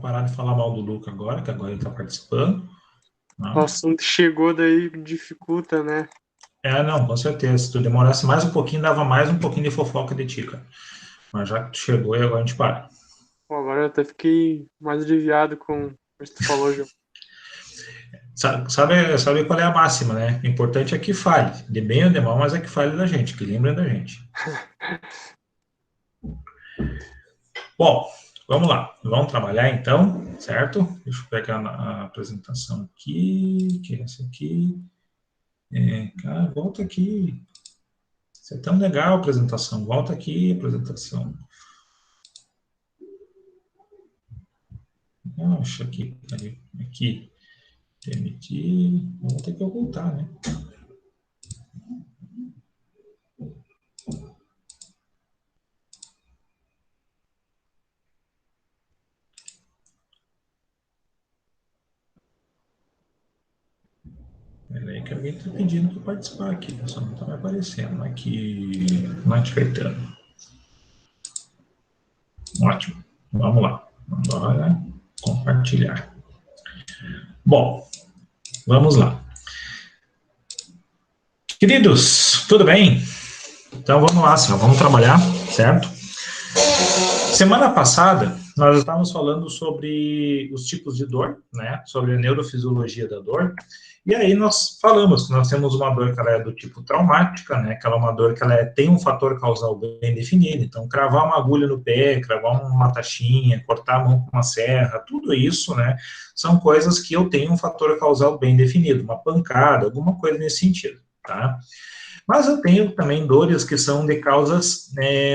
parar de falar mal do Luca agora, que agora ele está participando. O assunto chegou daí, dificulta, né? Não, com certeza. Se tu demorasse mais um pouquinho, dava mais um pouquinho de fofoca de ti, cara. Mas já que tu chegou e agora a gente para. Pô, agora eu até fiquei mais aliviado com o que tu falou, João. Sabe qual é a máxima, né? O importante é que fale. De bem ou de mal, mas é que fale da gente, que lembre da gente. Bom, vamos lá. Vamos trabalhar então, certo? Deixa eu pegar a apresentação aqui, que é essa aqui. Cara, volta aqui. Isso é tão legal a apresentação. Volta aqui, apresentação. Acho aqui, aqui. Permitir. Vamos ter que ocultar, né? Peraí que alguém está pedindo para participar aqui, só não está me aparecendo. Aqui, Nath Caetano. Ótimo. Vamos lá. Agora, compartilhar. Bom, vamos lá. Queridos, tudo bem? Então vamos lá, senhor. Vamos trabalhar, certo? Semana passada, nós estávamos falando sobre os tipos de dor, né? Sobre a neurofisiologia da dor. E aí nós falamos que nós temos uma dor que ela é do tipo traumática, né? Que ela é uma dor que ela tem um fator causal bem definido. Então, cravar uma agulha no pé, cravar uma taxinha, cortar a mão com uma serra, tudo isso, né? São coisas que eu tenho um fator causal bem definido, uma pancada, alguma coisa nesse sentido, tá? Mas eu tenho também dores que são de causas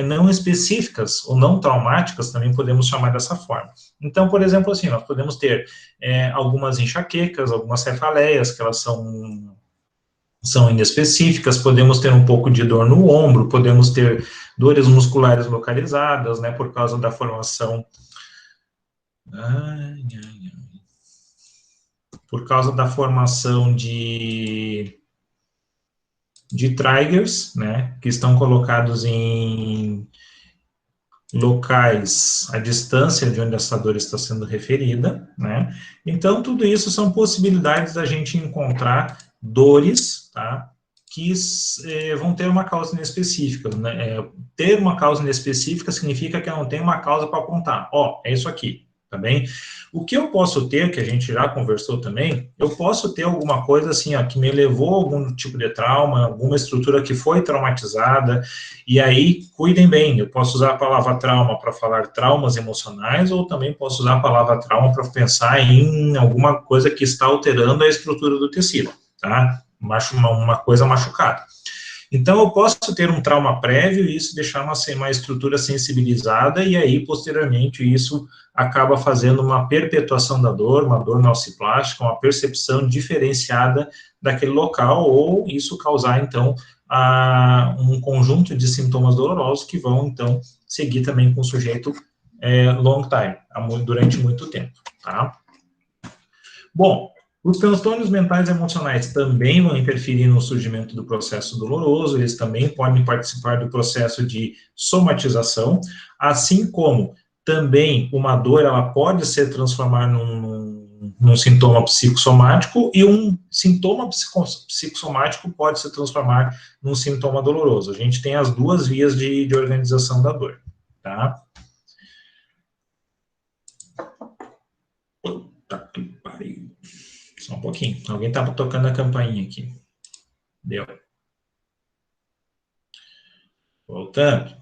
não específicas ou não traumáticas, também podemos chamar dessa forma. Então, por exemplo, assim, nós podemos ter algumas enxaquecas, algumas cefaleias, que elas são inespecíficas, podemos ter um pouco de dor no ombro, podemos ter dores musculares localizadas, né, por causa da formação... Por causa da formação de triggers, né, que estão colocados em locais à distância de onde essa dor está sendo referida, né. Então, tudo isso são possibilidades da gente encontrar dores, tá, que vão ter uma causa inespecífica, né. Ter uma causa inespecífica significa que eu não tenho uma causa para apontar. É isso aqui. Tá bem? O que eu posso ter, que a gente já conversou também, eu posso ter alguma coisa assim, ó, que me levou a algum tipo de trauma, alguma estrutura que foi traumatizada, e aí, cuidem bem, eu posso usar a palavra trauma para falar traumas emocionais, ou também posso usar a palavra trauma para pensar em alguma coisa que está alterando a estrutura do tecido, tá? Uma coisa machucada. Então, eu posso ter um trauma prévio e isso deixar uma estrutura sensibilizada, e aí, posteriormente, isso acaba fazendo uma perpetuação da dor, uma dor nociplástica, uma percepção diferenciada daquele local, ou isso causar, então, um conjunto de sintomas dolorosos que vão, então, seguir também com o sujeito long time, durante muito tempo, tá? Bom, os transtornos mentais e emocionais também vão interferir no surgimento do processo doloroso, eles também podem participar do processo de somatização, assim como também uma dor, ela pode se transformar num sintoma psicossomático, e um sintoma psicossomático pode se transformar num sintoma doloroso. A gente tem as duas vias de organização da dor, tá? Puta que pariu. Só um pouquinho. Alguém estava tocando a campainha aqui. Deu. Voltando.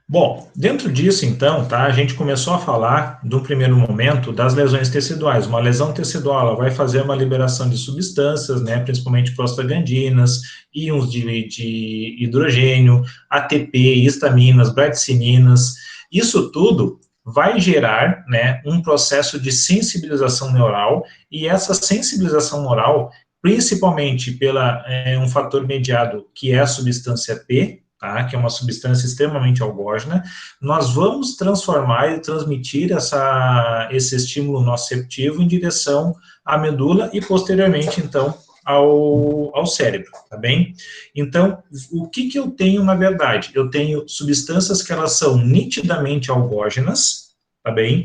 Bom, dentro disso, então, tá, a gente começou a falar, no primeiro momento, das lesões teciduais. Uma lesão tecidual, ela vai fazer uma liberação de substâncias, né, principalmente prostaglandinas, íons de hidrogênio, ATP, histaminas, bradicininas. Isso tudo vai gerar, né, um processo de sensibilização neural, e essa sensibilização neural, principalmente pela um fator mediado, que é a substância P, tá, que é uma substância extremamente algógena, nós vamos transformar e transmitir esse estímulo nociceptivo em direção à medula e, posteriormente, então, ao cérebro, tá bem? Então, o que eu tenho, na verdade? Eu tenho substâncias que elas são nitidamente algógenas, tá bem?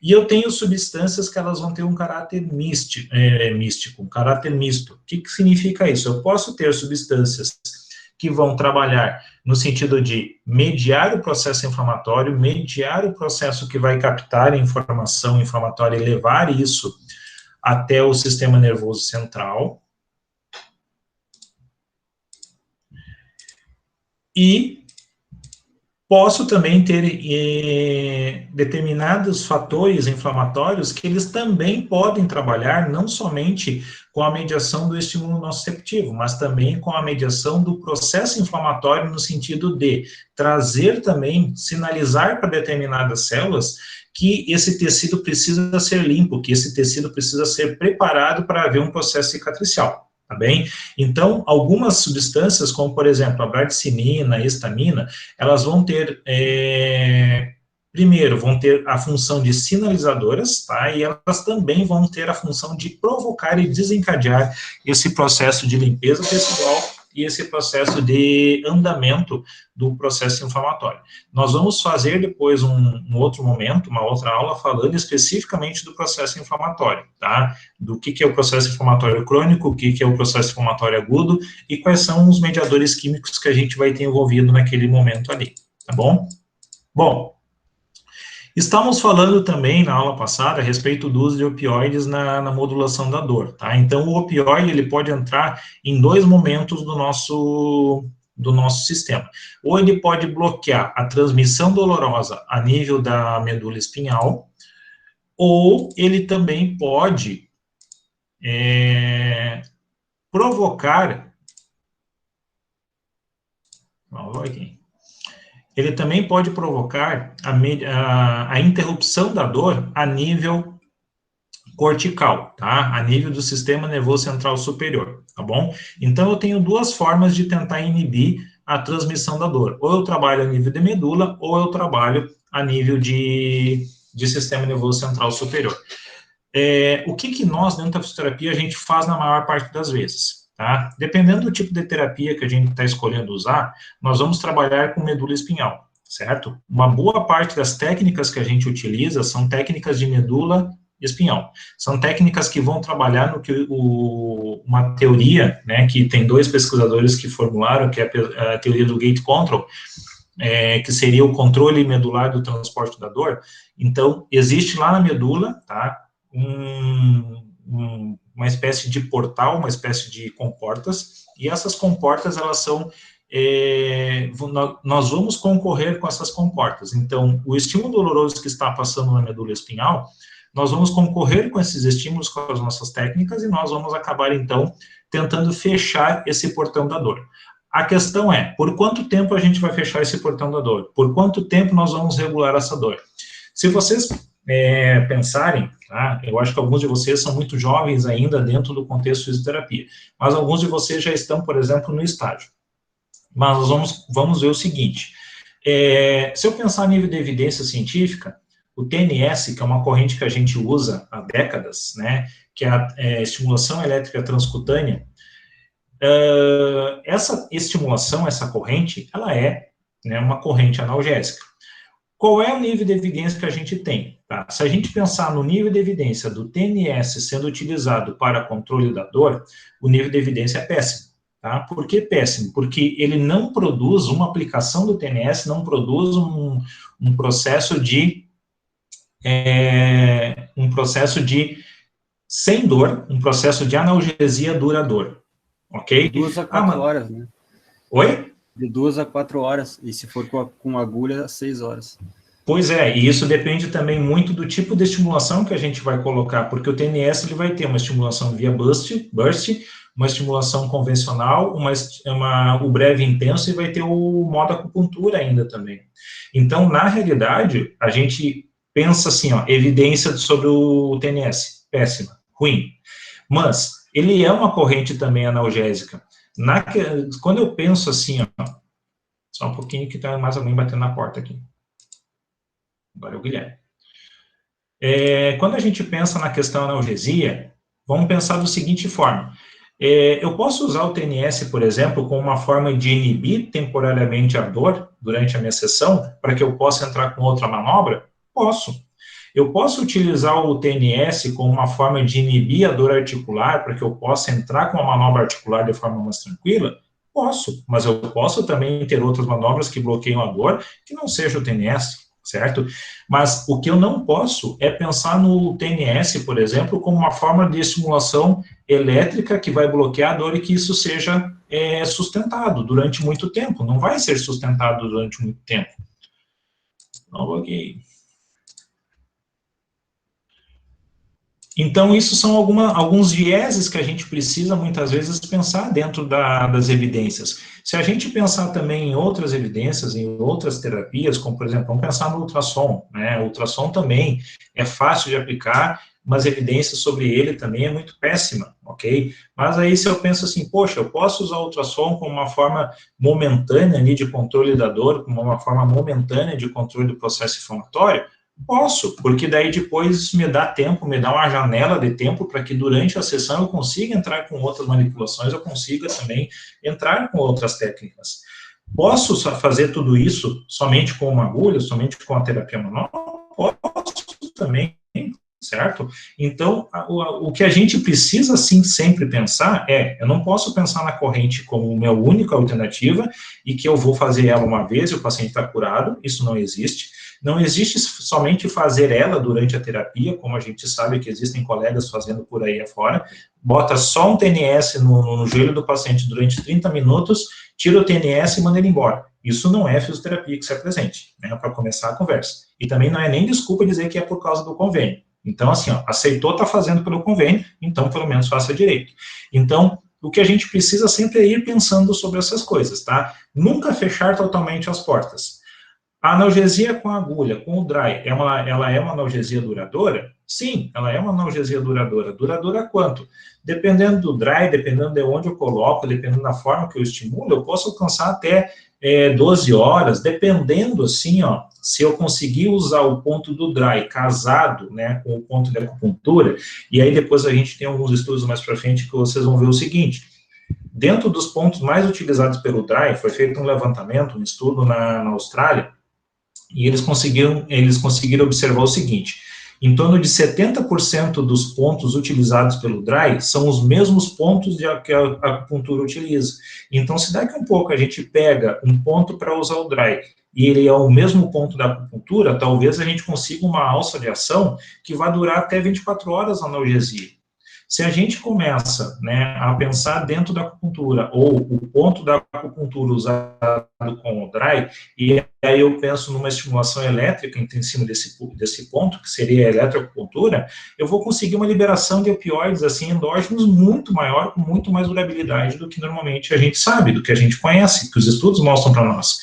E eu tenho substâncias que elas vão ter um caráter místico, um caráter misto. O que significa isso? Eu posso ter substâncias que vão trabalhar no sentido de mediar o processo inflamatório, mediar o processo que vai captar a informação inflamatória e levar isso até o sistema nervoso central. E posso também ter determinados fatores inflamatórios que eles também podem trabalhar não somente com a mediação do estímulo nociceptivo, mas também com a mediação do processo inflamatório no sentido de trazer também, sinalizar para determinadas células que esse tecido precisa ser limpo, que esse tecido precisa ser preparado para haver um processo cicatricial. Tá bem? Então, algumas substâncias, como por exemplo a bradicinina, a histamina, elas vão ter, primeiro, vão ter a função de sinalizadoras, tá? E elas também vão ter a função de provocar e desencadear esse processo de limpeza tecidual e esse processo de andamento do processo inflamatório. Nós vamos fazer depois um outro momento, uma outra aula, falando especificamente do processo inflamatório, tá? Do que é o processo inflamatório crônico, o que é o processo inflamatório agudo e quais são os mediadores químicos que a gente vai ter envolvido naquele momento ali, tá bom? Bom, estamos falando também na aula passada a respeito do uso de opioides na modulação da dor, tá? Então, o opioide, ele pode entrar em dois momentos do nosso sistema. Ou ele pode bloquear a transmissão dolorosa a nível da medula espinhal, ou ele também pode provocar... Ele também pode provocar a interrupção da dor a nível cortical, tá? A nível do sistema nervoso central superior, tá bom? Então, eu tenho duas formas de tentar inibir a transmissão da dor. Ou eu trabalho a nível de medula, ou eu trabalho a nível de sistema nervoso central superior. O que nós, dentro da fisioterapia, a gente faz na maior parte das vezes, tá? Dependendo do tipo de terapia que a gente está escolhendo usar, nós vamos trabalhar com medula espinhal, certo? Uma boa parte das técnicas que a gente utiliza são técnicas de medula espinhal. São técnicas que vão trabalhar no que uma teoria, né, que tem dois pesquisadores que formularam, que é a teoria do gate control, que seria o controle medular do transporte da dor. Então, existe lá na medula, tá, uma espécie de portal, uma espécie de comportas, e essas comportas, elas são, nós vamos concorrer com essas comportas. Então, o estímulo doloroso que está passando na medula espinhal, nós vamos concorrer com esses estímulos com as nossas técnicas e nós vamos acabar, então, tentando fechar esse portão da dor. A questão é, por quanto tempo a gente vai fechar esse portão da dor? Por quanto tempo nós vamos regular essa dor? Se vocês pensarem, tá? Eu acho que alguns de vocês são muito jovens ainda dentro do contexto de fisioterapia, mas alguns de vocês já estão, por exemplo, no estágio. Mas nós vamos ver o seguinte, se eu pensar a nível de evidência científica, o TNS, que é uma corrente que a gente usa há décadas, né, que é a estimulação elétrica transcutânea, essa estimulação, essa corrente, ela é, né, uma corrente analgésica. Qual é o nível de evidência que a gente tem? Tá? Se a gente pensar no nível de evidência do TNS sendo utilizado para controle da dor, o nível de evidência é péssimo. Tá? Por que péssimo? Porque ele não produz, uma aplicação do TNS não produz um processo de sem dor, um processo de analgesia duradouro, ok? 2 a 4 horas, né? Oi? De 2 a 4 horas, e se for com agulha, 6 horas. Pois é, e isso depende também muito do tipo de estimulação que a gente vai colocar, porque o TNS ele vai ter uma estimulação via burst, uma estimulação convencional, o breve intenso e vai ter o modo acupuntura ainda também. Então, na realidade, a gente pensa assim, ó, evidência sobre o TNS, péssima, ruim. Mas ele é uma corrente também analgésica. Quando eu penso assim, ó, só um pouquinho que tem mais alguém batendo na porta aqui. Agora é o Guilherme. Quando a gente pensa na questão analgesia, vamos pensar da seguinte forma. Eu posso usar o TNS, por exemplo, como uma forma de inibir temporariamente a dor durante a minha sessão, para que eu possa entrar com outra manobra? Posso. Eu posso utilizar o TNS como uma forma de inibir a dor articular, para que eu possa entrar com a manobra articular de forma mais tranquila? Posso, mas eu posso também ter outras manobras que bloqueiam a dor, que não seja o TNS, certo? Mas o que eu não posso é pensar no TNS, por exemplo, como uma forma de estimulação elétrica que vai bloquear a dor e que isso seja sustentado durante muito tempo. Não vai ser sustentado durante muito tempo. Não bloqueei. Então, isso são alguns vieses que a gente precisa, muitas vezes, pensar dentro das evidências. Se a gente pensar também em outras evidências, em outras terapias, como, por exemplo, vamos pensar no ultrassom, né? O ultrassom também é fácil de aplicar, mas a evidência sobre ele também é muito péssima, ok? Mas aí, se eu penso assim, poxa, eu posso usar o ultrassom como uma forma momentânea ali, de controle da dor, como uma forma momentânea de controle do processo inflamatório? Posso, porque daí depois isso me dá tempo, me dá uma janela de tempo para que durante a sessão eu consiga entrar com outras manipulações, eu consiga também entrar com outras técnicas. Posso fazer tudo isso somente com uma agulha, somente com a terapia manual? Posso também, certo? Então, o que a gente precisa, sim, sempre pensar eu não posso pensar na corrente como minha única alternativa e que eu vou fazer ela uma vez e o paciente está curado, isso não existe. Não existe somente fazer ela durante a terapia, como a gente sabe que existem colegas fazendo por aí afora, bota só um TNS no joelho do paciente durante 30 minutos, tira o TNS e manda ele embora. Isso não é fisioterapia que se apresente, né, para começar a conversa. E também não é nem desculpa dizer que é por causa do convênio. Então, assim, aceitou, está fazendo pelo convênio, então pelo menos faça direito. Então, o que a gente precisa sempre é ir pensando sobre essas coisas, tá? Nunca fechar totalmente as portas. A analgesia com a agulha, com o dry, ela é uma analgesia duradoura? Sim, ela é uma analgesia duradoura. Duradoura quanto? Dependendo do dry, dependendo de onde eu coloco, dependendo da forma que eu estimulo, eu posso alcançar até 12 horas, dependendo, assim, ó, se eu conseguir usar o ponto do dry casado, né, com o ponto de acupuntura, e aí depois a gente tem alguns estudos mais para frente que vocês vão ver o seguinte: dentro dos pontos mais utilizados pelo dry, foi feito um levantamento, um estudo na Austrália, e eles conseguiram observar o seguinte: em torno de 70% dos pontos utilizados pelo dry são os mesmos pontos que a acupuntura utiliza. Então, se daqui a um pouco a gente pega um ponto para usar o dry e ele é o mesmo ponto da acupuntura, talvez a gente consiga uma alça de ação que vai durar até 24 horas a analgesia. Se a gente começa, né, a pensar dentro da acupuntura, ou o ponto da acupuntura usado com o dry, e aí eu penso numa estimulação elétrica em cima desse ponto, que seria a eletroacupuntura, eu vou conseguir uma liberação de opioides, assim, endógenos muito maior, com muito mais durabilidade do que normalmente a gente sabe, do que a gente conhece, que os estudos mostram para nós.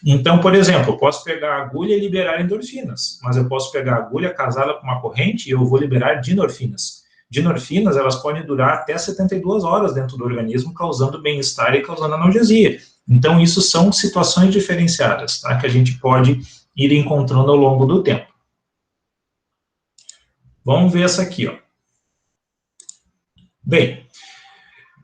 Então, por exemplo, eu posso pegar a agulha e liberar endorfinas, mas eu posso pegar a agulha, casá-la com uma corrente e eu vou liberar dinorfinas. Dinorfinas, elas podem durar até 72 horas dentro do organismo, causando bem-estar e causando analgesia. Então, isso são situações diferenciadas, tá, que a gente pode ir encontrando ao longo do tempo. Vamos ver essa aqui, ó. Bem,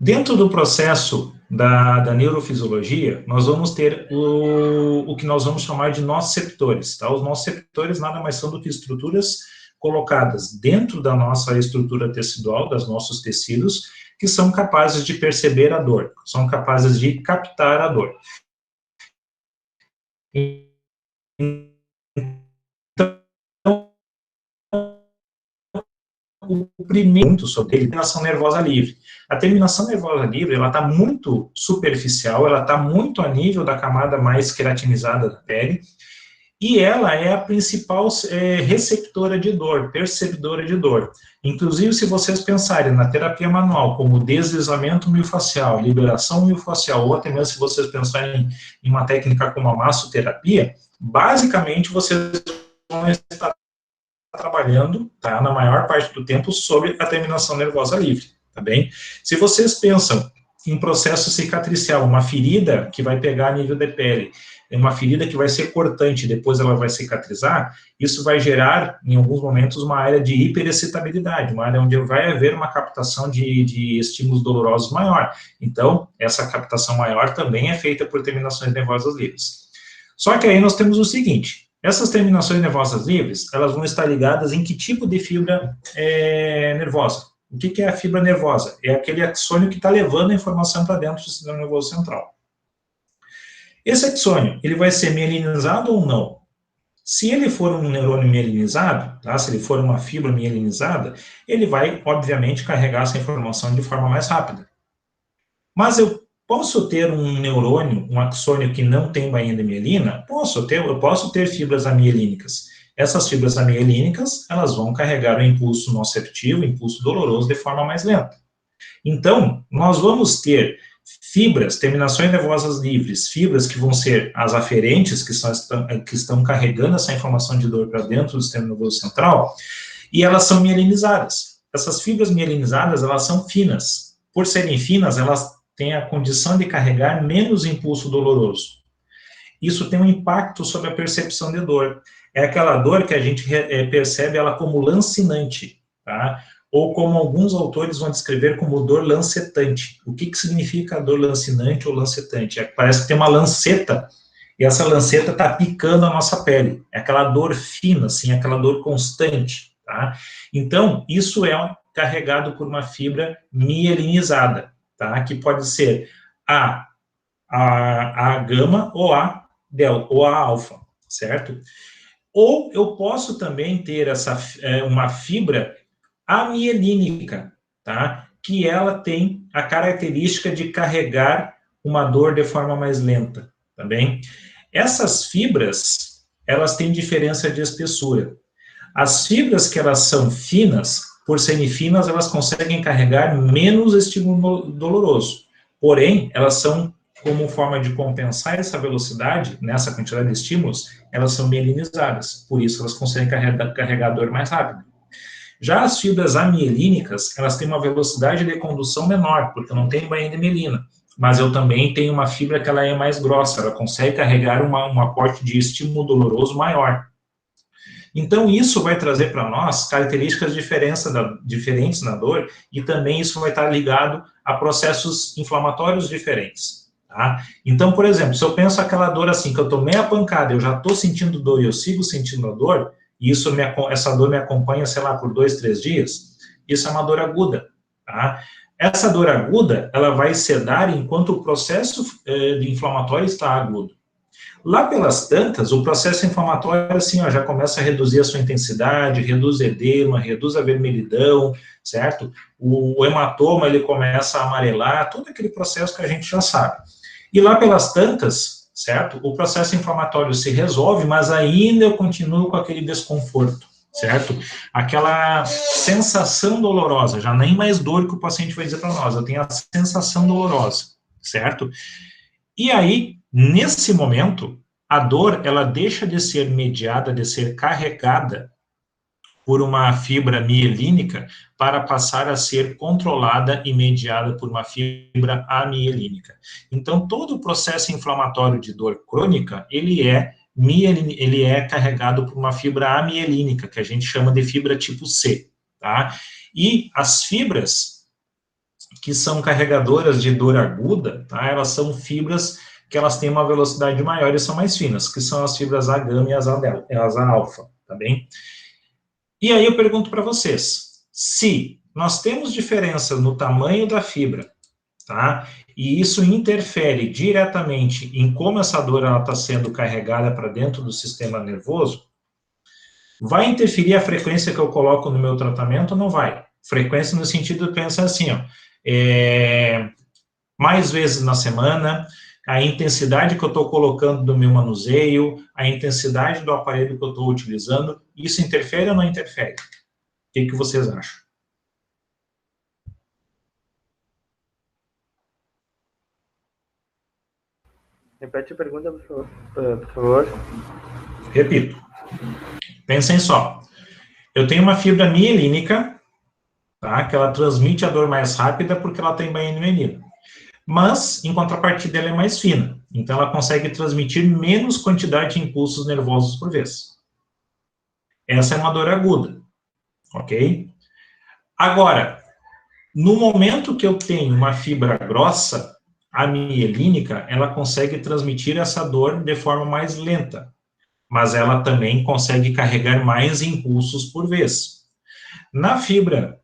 dentro do processo da neurofisiologia, nós vamos ter o que nós vamos chamar de nociceptores, tá? Os nociceptores nada mais são do que estruturas colocadas dentro da nossa estrutura tecidual, dos nossos tecidos, que são capazes de perceber a dor, são capazes de captar a dor. Então, o primeiro sobre ele é a terminação nervosa livre. A terminação nervosa livre, ela está muito superficial, ela está muito a nível da camada mais queratinizada da pele, e ela é a principal receptora de dor, percebedora de dor. Inclusive, se vocês pensarem na terapia manual como deslizamento miofascial, liberação miofascial, ou até mesmo se vocês pensarem em uma técnica como a massoterapia, basicamente vocês vão estar trabalhando, tá, na maior parte do tempo, sobre a terminação nervosa livre, tá bem? Se vocês pensam em processo cicatricial, uma ferida que vai pegar a nível de pele, uma ferida que vai ser cortante, depois ela vai cicatrizar, isso vai gerar, em alguns momentos, uma área de hiperexcitabilidade, uma área onde vai haver uma captação de estímulos dolorosos maior. Então, essa captação maior também é feita por terminações nervosas livres. Só que aí nós temos o seguinte, essas terminações nervosas livres, elas vão estar ligadas em que tipo de fibra nervosa? O que é a fibra nervosa? É aquele axônio que está levando a informação para dentro do sistema nervoso central. Esse axônio, ele vai ser mielinizado ou não? Se ele for um neurônio mielinizado, tá? Se ele for uma fibra mielinizada, ele vai, obviamente, carregar essa informação de forma mais rápida. Mas eu posso ter um neurônio, um axônio que não tem bainha de mielina? Eu posso ter fibras amielínicas. Essas fibras amielínicas, elas vão carregar o impulso nociceptivo, o impulso doloroso, de forma mais lenta. Então, nós vamos ter fibras, terminações nervosas livres, fibras que vão ser as aferentes, que estão carregando essa informação de dor para dentro do sistema nervoso central, e elas são mielinizadas. Essas fibras mielinizadas, elas são finas. Por serem finas, elas têm a condição de carregar menos impulso doloroso. Isso tem um impacto sobre a percepção de dor. É aquela dor que a gente percebe ela como lancinante, tá? Ou como alguns autores vão descrever como dor lancetante. O que significa a dor lancinante ou lancetante? Parece que tem uma lanceta, e essa lanceta está picando a nossa pele. É aquela dor fina, assim, aquela dor constante, tá? Então, isso é carregado por uma fibra mielinizada, tá? Que pode ser a gama ou a delta, ou a alfa, certo? Ou eu posso também ter uma fibra amielínica, tá? Que ela tem a característica de carregar uma dor de forma mais lenta, tá bem? Essas fibras, elas têm diferença de espessura. As fibras que elas são finas, por serem finas, elas conseguem carregar menos estímulo doloroso. Porém, elas são, como forma de compensar essa velocidade, nessa quantidade de estímulos, elas são mielinizadas. Por isso, elas conseguem carregar a dor mais rápido. Já as fibras amielínicas, elas têm uma velocidade de condução menor, porque eu não tenho bainha de mielina, mas eu também tenho uma fibra que ela é mais grossa, ela consegue carregar um aporte de estímulo doloroso maior. Então, isso vai trazer para nós características diferentes na dor, e também isso vai estar ligado a processos inflamatórios diferentes. Tá? Então, por exemplo, se eu penso aquela dor assim, que eu tomei a pancada, eu já estou sentindo dor e eu sigo sentindo a dor, e essa dor me acompanha, sei lá, por 2, 3 dias, isso é uma dor aguda, tá? Essa dor aguda, ela vai sedar enquanto o processo inflamatório está agudo. Lá pelas tantas, o processo inflamatório, assim, ó, já começa a reduzir a sua intensidade, reduz edema, reduz a vermelhidão, certo? O hematoma, ele começa a amarelar, todo aquele processo que a gente já sabe. E lá pelas tantas, certo? O processo inflamatório se resolve, mas ainda eu continuo com aquele desconforto, certo? Aquela sensação dolorosa, já nem mais dor que o paciente vai dizer para nós, eu tenho a sensação dolorosa, certo? E aí, nesse momento, a dor, ela deixa de ser mediada, de ser carregada por uma fibra mielínica para passar a ser controlada e mediada por uma fibra amielínica. Então, todo o processo inflamatório de dor crônica, ele é carregado por uma fibra amielínica, que a gente chama de fibra tipo C, tá? E as fibras que são carregadoras de dor aguda, tá? Elas são fibras que elas têm uma velocidade maior e são mais finas, que são as fibras A gama e as A alfa, tá bem? E aí eu pergunto para vocês, se nós temos diferença no tamanho da fibra, tá? E isso interfere diretamente em como essa dor está sendo carregada para dentro do sistema nervoso, vai interferir a frequência que eu coloco no meu tratamento ou não vai? Frequência no sentido de pensar assim, ó, mais vezes na semana, a intensidade que eu estou colocando do meu manuseio, a intensidade do aparelho que eu estou utilizando, isso interfere ou não interfere? O que vocês acham? Repete a pergunta, por favor. Repito. Pensem só. Eu tenho uma fibra mielínica, tá? Que ela transmite a dor mais rápida porque ela tem bainha de mielina. Mas, em contrapartida, ela é mais fina. Então, ela consegue transmitir menos quantidade de impulsos nervosos por vez. Essa é uma dor aguda, ok? Agora, no momento que eu tenho uma fibra grossa, a mielínica, ela consegue transmitir essa dor de forma mais lenta, mas ela também consegue carregar mais impulsos por vez. Na fibra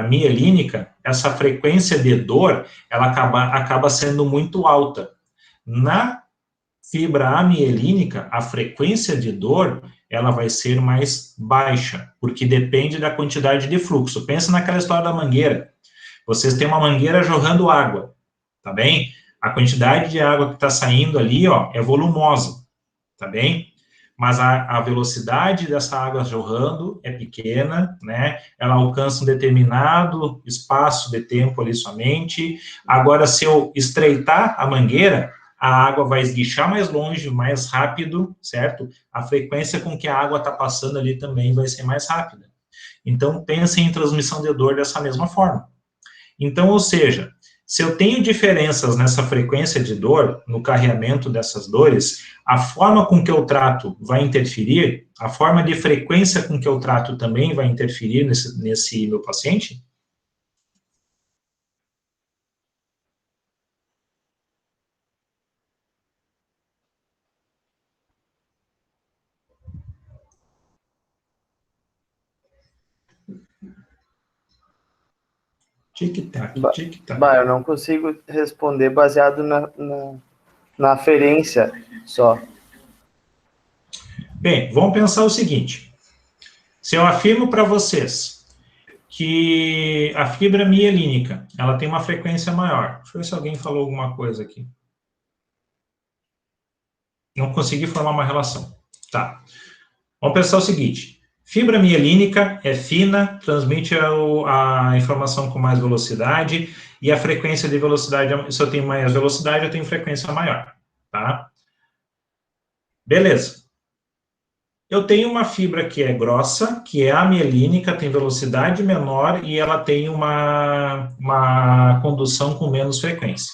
mielínica, essa frequência de dor, ela acaba sendo muito alta. Na fibra amielínica, a frequência de dor, ela vai ser mais baixa, porque depende da quantidade de fluxo. Pensa naquela história da mangueira. Vocês têm uma mangueira jorrando água, tá bem? A quantidade de água que está saindo ali, ó, é volumosa, tá bem? Mas a velocidade dessa água jorrando é pequena, né? Ela alcança um determinado espaço de tempo ali somente. Agora, se eu estreitar a mangueira, a água vai esguichar mais longe, mais rápido, certo? A frequência com que a água está passando ali também vai ser mais rápida. Então, pensem em transmissão de dor dessa mesma forma. Então, ou seja, se eu tenho diferenças nessa frequência de dor, no carreamento dessas dores, a forma com que eu trato vai interferir, a forma de frequência com que eu trato também vai interferir nesse meu paciente? Tic-tac, tic-tac. Eu não consigo responder baseado na aferência só. Bem, vamos pensar o seguinte. Se eu afirmo para vocês que a fibra mielínica, ela tem uma frequência maior. Deixa eu ver se alguém falou alguma coisa aqui. Não consegui formar uma relação. Tá. Vamos pensar o seguinte. Fibra mielínica é fina, transmite a informação com mais velocidade, e a frequência de velocidade, se eu tenho mais velocidade, eu tenho frequência maior, tá? Beleza. Eu tenho uma fibra que é grossa, que é amielínica, tem velocidade menor, e ela tem uma condução com menos frequência.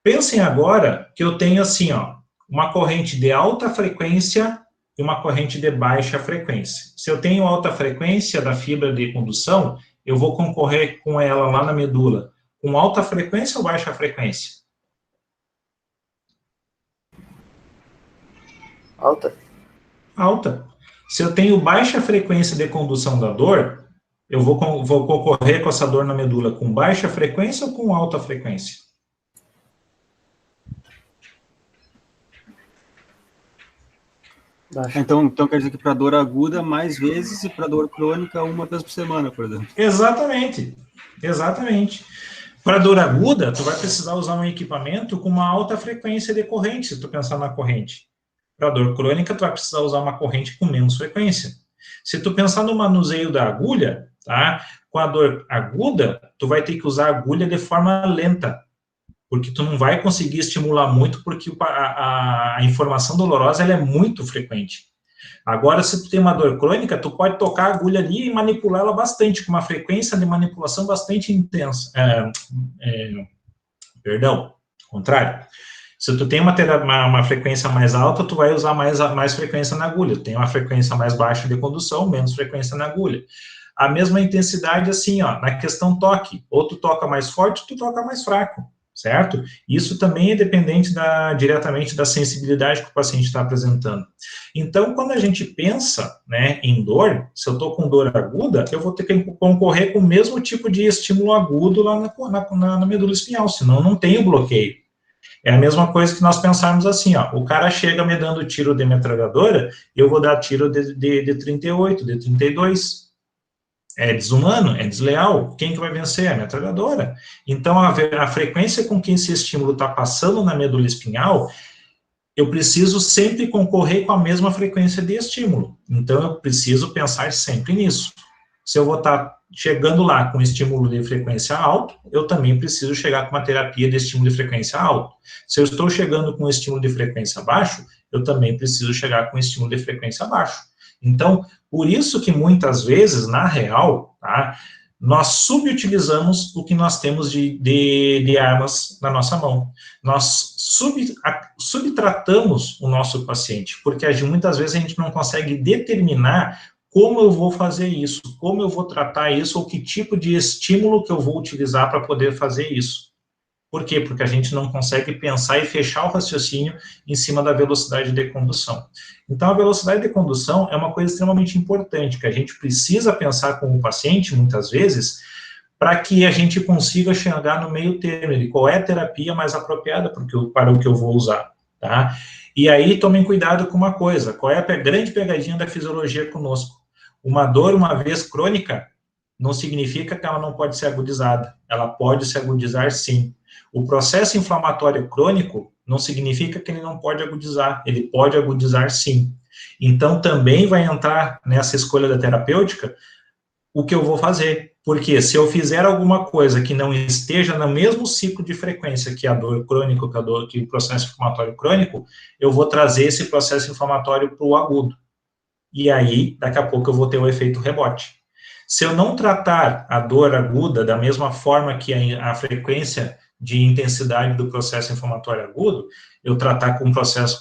Pensem agora que eu tenho assim, ó, uma corrente de alta frequência e uma corrente de baixa frequência. Se eu tenho alta frequência da fibra de condução, eu vou concorrer com ela lá na medula com alta frequência ou baixa frequência? Alta. Alta. Se eu tenho baixa frequência de condução da dor, eu vou concorrer com essa dor na medula com baixa frequência ou com alta frequência? Então quer dizer que para dor aguda, mais vezes, e para dor crônica, uma vez por semana, por exemplo. Exatamente. Exatamente. Para dor aguda, tu vai precisar usar um equipamento com uma alta frequência de corrente, se tu pensar na corrente. Para dor crônica, tu vai precisar usar uma corrente com menos frequência. Se tu pensar no manuseio da agulha, tá? Com a dor aguda, tu vai ter que usar a agulha de forma lenta, porque tu não vai conseguir estimular muito, porque a informação dolorosa ela é muito frequente. Agora, se tu tem uma dor crônica, tu pode tocar a agulha ali e manipular ela bastante, com uma frequência de manipulação bastante intensa. Contrário. Se tu tem uma frequência mais alta, tu vai usar mais frequência na agulha. Tem uma frequência mais baixa de condução, menos frequência na agulha. A mesma intensidade, assim, ó, na questão toque. Ou tu toca mais forte, ou tu toca mais fraco, certo? Isso também é dependente diretamente da sensibilidade que o paciente está apresentando. Então, quando a gente pensa, né, em dor, se eu estou com dor aguda, eu vou ter que concorrer com o mesmo tipo de estímulo agudo lá na medula espinhal, senão não tem o bloqueio. É a mesma coisa que nós pensarmos assim, ó, o cara chega me dando tiro de metralhadora, eu vou dar tiro de 38, de 32. É desumano, é desleal. Quem que vai vencer? A metralhadora. Então, a frequência com que esse estímulo está passando na medula espinhal, eu preciso sempre concorrer com a mesma frequência de estímulo. Então, eu preciso pensar sempre nisso. Se eu vou estar chegando lá com estímulo de frequência alto, eu também preciso chegar com uma terapia de estímulo de frequência alto. Se eu estou chegando com estímulo de frequência baixo, eu também preciso chegar com estímulo de frequência baixo. Então, por isso que muitas vezes, na real, tá, nós subutilizamos o que nós temos de armas na nossa mão. Nós subtratamos o nosso paciente, porque muitas vezes a gente não consegue determinar como eu vou fazer isso, como eu vou tratar isso, ou que tipo de estímulo que eu vou utilizar para poder fazer isso. Por quê? Porque a gente não consegue pensar e fechar o raciocínio em cima da velocidade de condução. Então, a velocidade de condução é uma coisa extremamente importante, que a gente precisa pensar com o paciente, muitas vezes, para que a gente consiga chegar no meio termo, de qual é a terapia mais apropriada para o que eu vou usar, tá? E aí, tomem cuidado com uma coisa, qual é a grande pegadinha da fisiologia conosco? Uma dor, uma vez crônica, não significa que ela não pode ser agudizada, ela pode se agudizar sim. O processo inflamatório crônico não significa que ele não pode agudizar, ele pode agudizar sim. Então, também vai entrar nessa escolha da terapêutica o que eu vou fazer. Porque se eu fizer alguma coisa que não esteja no mesmo ciclo de frequência que a dor crônica, que o processo inflamatório crônico, eu vou trazer esse processo inflamatório para o agudo. E aí, daqui a pouco, eu vou ter o efeito rebote. Se eu não tratar a dor aguda da mesma forma que a frequência de intensidade do processo inflamatório agudo, eu tratar com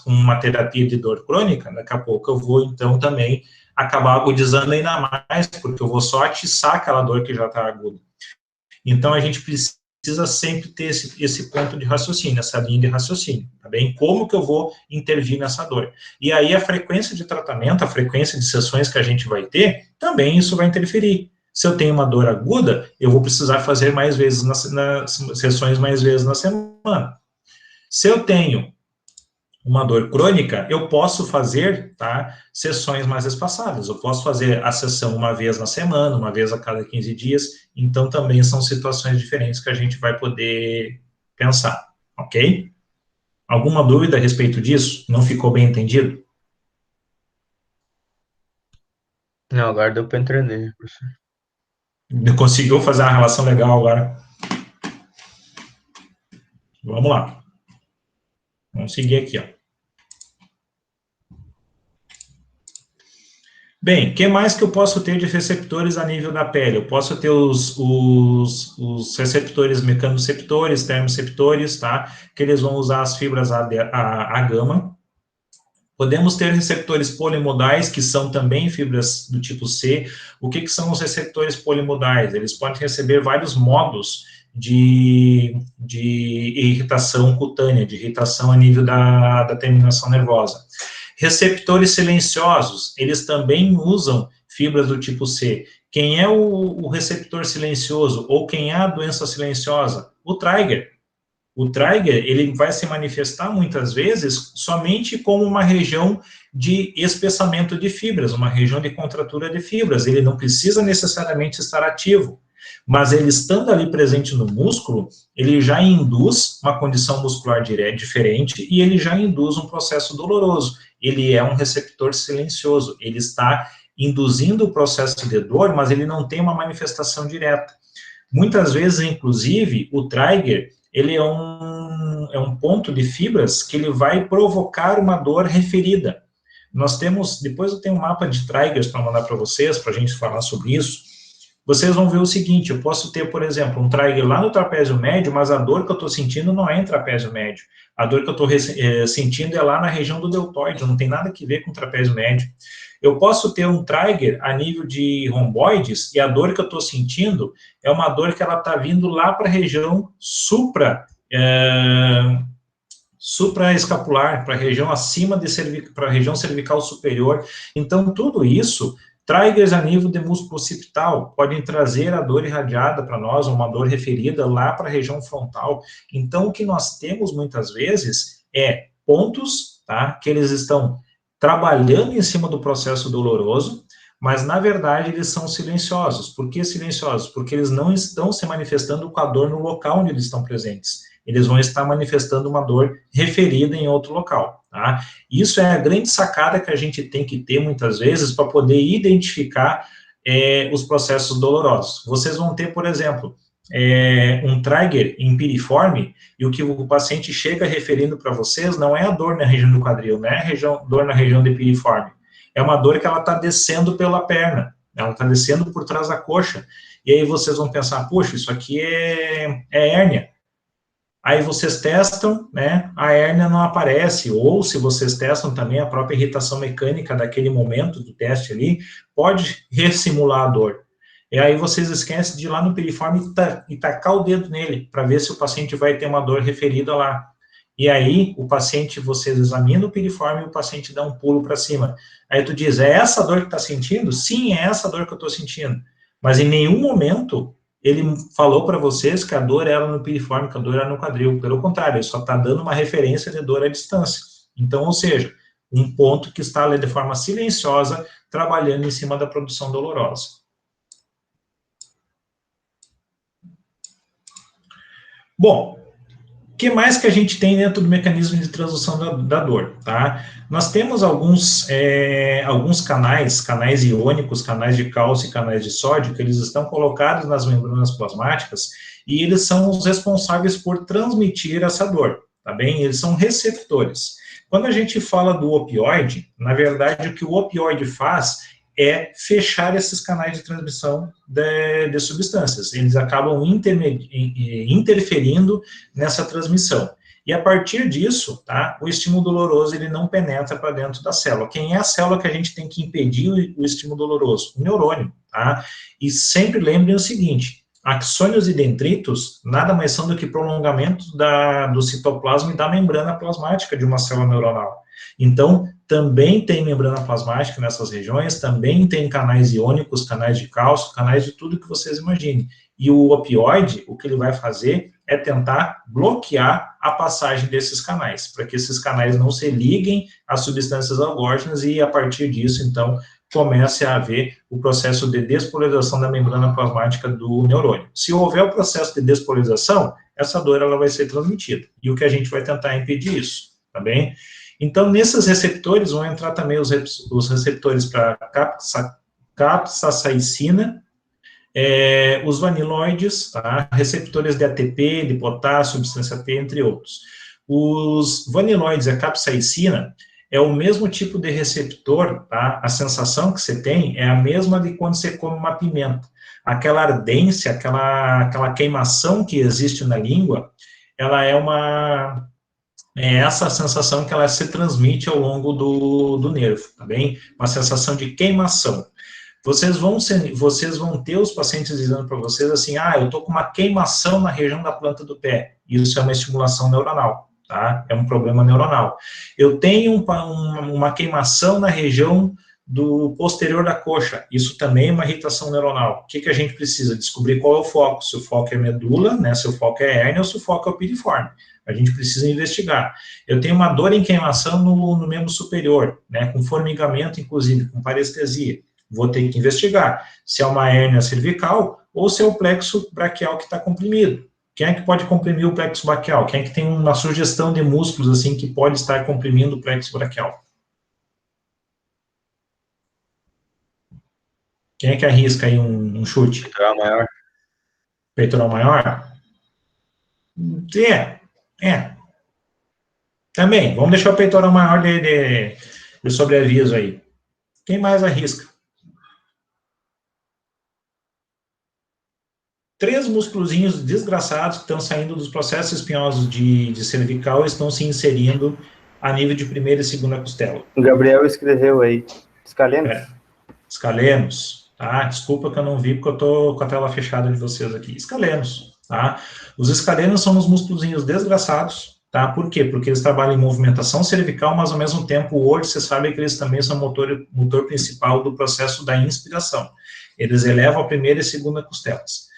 uma terapia de dor crônica, daqui a pouco eu vou, então, também acabar agudizando ainda mais, porque eu vou só atiçar aquela dor que já está aguda. Então, a gente precisa sempre ter esse ponto de raciocínio, essa linha de raciocínio, tá bem? Como que eu vou intervir nessa dor? E aí, a frequência de tratamento, a frequência de sessões que a gente vai ter, também isso vai interferir. Se eu tenho uma dor aguda, eu vou precisar fazer mais vezes, sessões mais vezes na semana. Se eu tenho uma dor crônica, eu posso fazer, tá, sessões mais espaçadas. Eu posso fazer a sessão uma vez na semana, uma vez a cada 15 dias. Então, também são situações diferentes que a gente vai poder pensar, ok? Alguma dúvida a respeito disso? Não ficou bem entendido? Não, agora deu para entender, professor. Conseguiu fazer uma relação legal agora? Vamos lá. Vamos seguir aqui, ó. Bem, o que mais que eu posso ter de receptores a nível da pele? Eu posso ter os receptores mecanoceptores, termoceptores, tá? Que eles vão usar as fibras a gama. Podemos ter receptores polimodais, que são também fibras do tipo C. O que são os receptores polimodais? Eles podem receber vários modos de irritação cutânea, de irritação a nível da terminação nervosa. Receptores silenciosos, eles também usam fibras do tipo C. Quem é o receptor silencioso, ou quem é a doença silenciosa? O trigger. O trigger, ele vai se manifestar muitas vezes somente como uma região de espessamento de fibras, uma região de contratura de fibras. Ele não precisa necessariamente estar ativo, mas ele estando ali presente no músculo, ele já induz uma condição muscular diferente e ele já induz um processo doloroso. Ele é um receptor silencioso, ele está induzindo o processo de dor, mas ele não tem uma manifestação direta. Muitas vezes, inclusive, o trigger, ele é um ponto de fibras que ele vai provocar uma dor referida. Nós temos, depois eu tenho um mapa de triggers para mandar para vocês, para a gente falar sobre isso. Vocês vão ver o seguinte, eu posso ter, por exemplo, um trigger lá no trapézio médio, mas a dor que eu estou sentindo não é em trapézio médio. A dor que eu estou sentindo é lá na região do deltoide, não tem nada a ver com o trapézio médio. Eu posso ter um trigger a nível de romboides, e a dor que eu estou sentindo é uma dor que ela está vindo lá para a região supraescapular, para a região acima para a região cervical superior. Então, tudo isso, triggers a nível de músculo occipital, podem trazer a dor irradiada para nós, uma dor referida lá para a região frontal. Então, o que nós temos muitas vezes é pontos, tá, que eles estão trabalhando em cima do processo doloroso, mas, na verdade, eles são silenciosos. Por que silenciosos? Porque eles não estão se manifestando com a dor no local onde eles estão presentes. Eles vão estar manifestando uma dor referida em outro local, tá? Isso é a grande sacada que a gente tem que ter, muitas vezes, para poder identificar os processos dolorosos. Vocês vão ter, por exemplo, um trigger em piriforme, e o que o paciente chega referindo para vocês não é a dor na região do quadril, não é a dor na região de piriforme, é uma dor que ela está descendo pela perna, ela está descendo por trás da coxa, E aí vocês vão pensar, poxa, isso aqui é hérnia. Aí vocês testam, né, a hérnia não aparece, ou se vocês testam também a própria irritação mecânica daquele momento do teste ali, pode ressimular a dor. E aí vocês esquecem de ir lá no piriforme e tacar o dedo nele, para ver se o paciente vai ter uma dor referida lá. E aí, o paciente, vocês examinam o piriforme e o paciente dá um pulo para cima. Aí tu diz, é essa dor que tá sentindo? Sim, é essa dor que eu tô sentindo. Mas em nenhum momento ele falou para vocês que a dor era no piriforme, que a dor era no quadril. Pelo contrário, ele só está dando uma referência de dor à distância. Então, ou seja, um ponto que está ali de forma silenciosa, trabalhando em cima da produção dolorosa. Bom, o que mais que a gente tem dentro do mecanismo de transdução da dor, tá? Nós temos alguns canais iônicos, canais de cálcio e canais de sódio, que eles estão colocados nas membranas plasmáticas, e eles são os responsáveis por transmitir essa dor, tá bem? Eles são receptores. Quando a gente fala do opioide, na verdade, o que o opioide faz é fechar esses canais de transmissão de substâncias. Eles acabam interferindo nessa transmissão. E a partir disso, tá, o estímulo doloroso ele não penetra para dentro da célula. Quem é a célula que a gente tem que impedir o estímulo doloroso? O neurônio, tá? E sempre lembrem o seguinte, axônios e dendritos nada mais são do que prolongamentos do citoplasma e da membrana plasmática de uma célula neuronal. Então, também tem membrana plasmática nessas regiões, também tem canais iônicos, canais de cálcio, canais de tudo que vocês imaginem. E o opioide, o que ele vai fazer é tentar bloquear a passagem desses canais, para que esses canais não se liguem às substâncias alógenas e, a partir disso, então, comece a haver o processo de despolarização da membrana plasmática do neurônio. Se houver o processo de despolarização, essa dor ela vai ser transmitida. E o que a gente vai tentar impedir isso, tá bem? Então, nesses receptores, vão entrar também os receptores para capsaicina, os vaniloides, tá? Receptores de ATP, de potássio, substância P, entre outros. Os vaniloides e a capsaicina é o mesmo tipo de receptor, tá? A sensação que você tem é a mesma de quando você come uma pimenta. Aquela ardência, aquela queimação que existe na língua, ela é essa sensação que ela se transmite ao longo do nervo, tá bem? Uma sensação de queimação. Vocês vão ter os pacientes dizendo para vocês assim, eu tô com uma queimação na região da planta do pé. Isso é uma estimulação neuronal, tá? É um problema neuronal. Eu tenho uma queimação na região do posterior da coxa. Isso também é uma irritação neuronal. O que a gente precisa? Descobrir qual é o foco. Se o foco é medula, né? Se o foco é hérnia ou se o foco é o piriforme. A gente precisa investigar. Eu tenho uma dor em queimação no membro superior, né? Com formigamento, inclusive, com parestesia. Vou ter que investigar se é uma hérnia cervical ou se é o plexo braquial que está comprimido. Quem é que pode comprimir o plexo braquial? Quem é que tem uma sugestão de músculos assim que pode estar comprimindo o plexo braquial? Quem é que arrisca aí um chute? Peitoral maior. Peitoral maior? Também, vamos deixar o peitoral maior de sobreaviso aí. Quem mais arrisca? 3 musculozinhos desgraçados que estão saindo dos processos espinhosos de cervical e estão se inserindo a nível de primeira e segunda costela. O Gabriel escreveu aí. Escalenos? Escalenos, tá? Desculpa que eu não vi, porque eu tô com a tela fechada de vocês aqui. Escalenos, tá? Os escalenos são os musculozinhos desgraçados, tá? Por quê? Porque eles trabalham em movimentação cervical, mas ao mesmo tempo, hoje, você sabe que eles também são motor principal do processo da inspiração. Eles elevam a primeira e segunda costelas.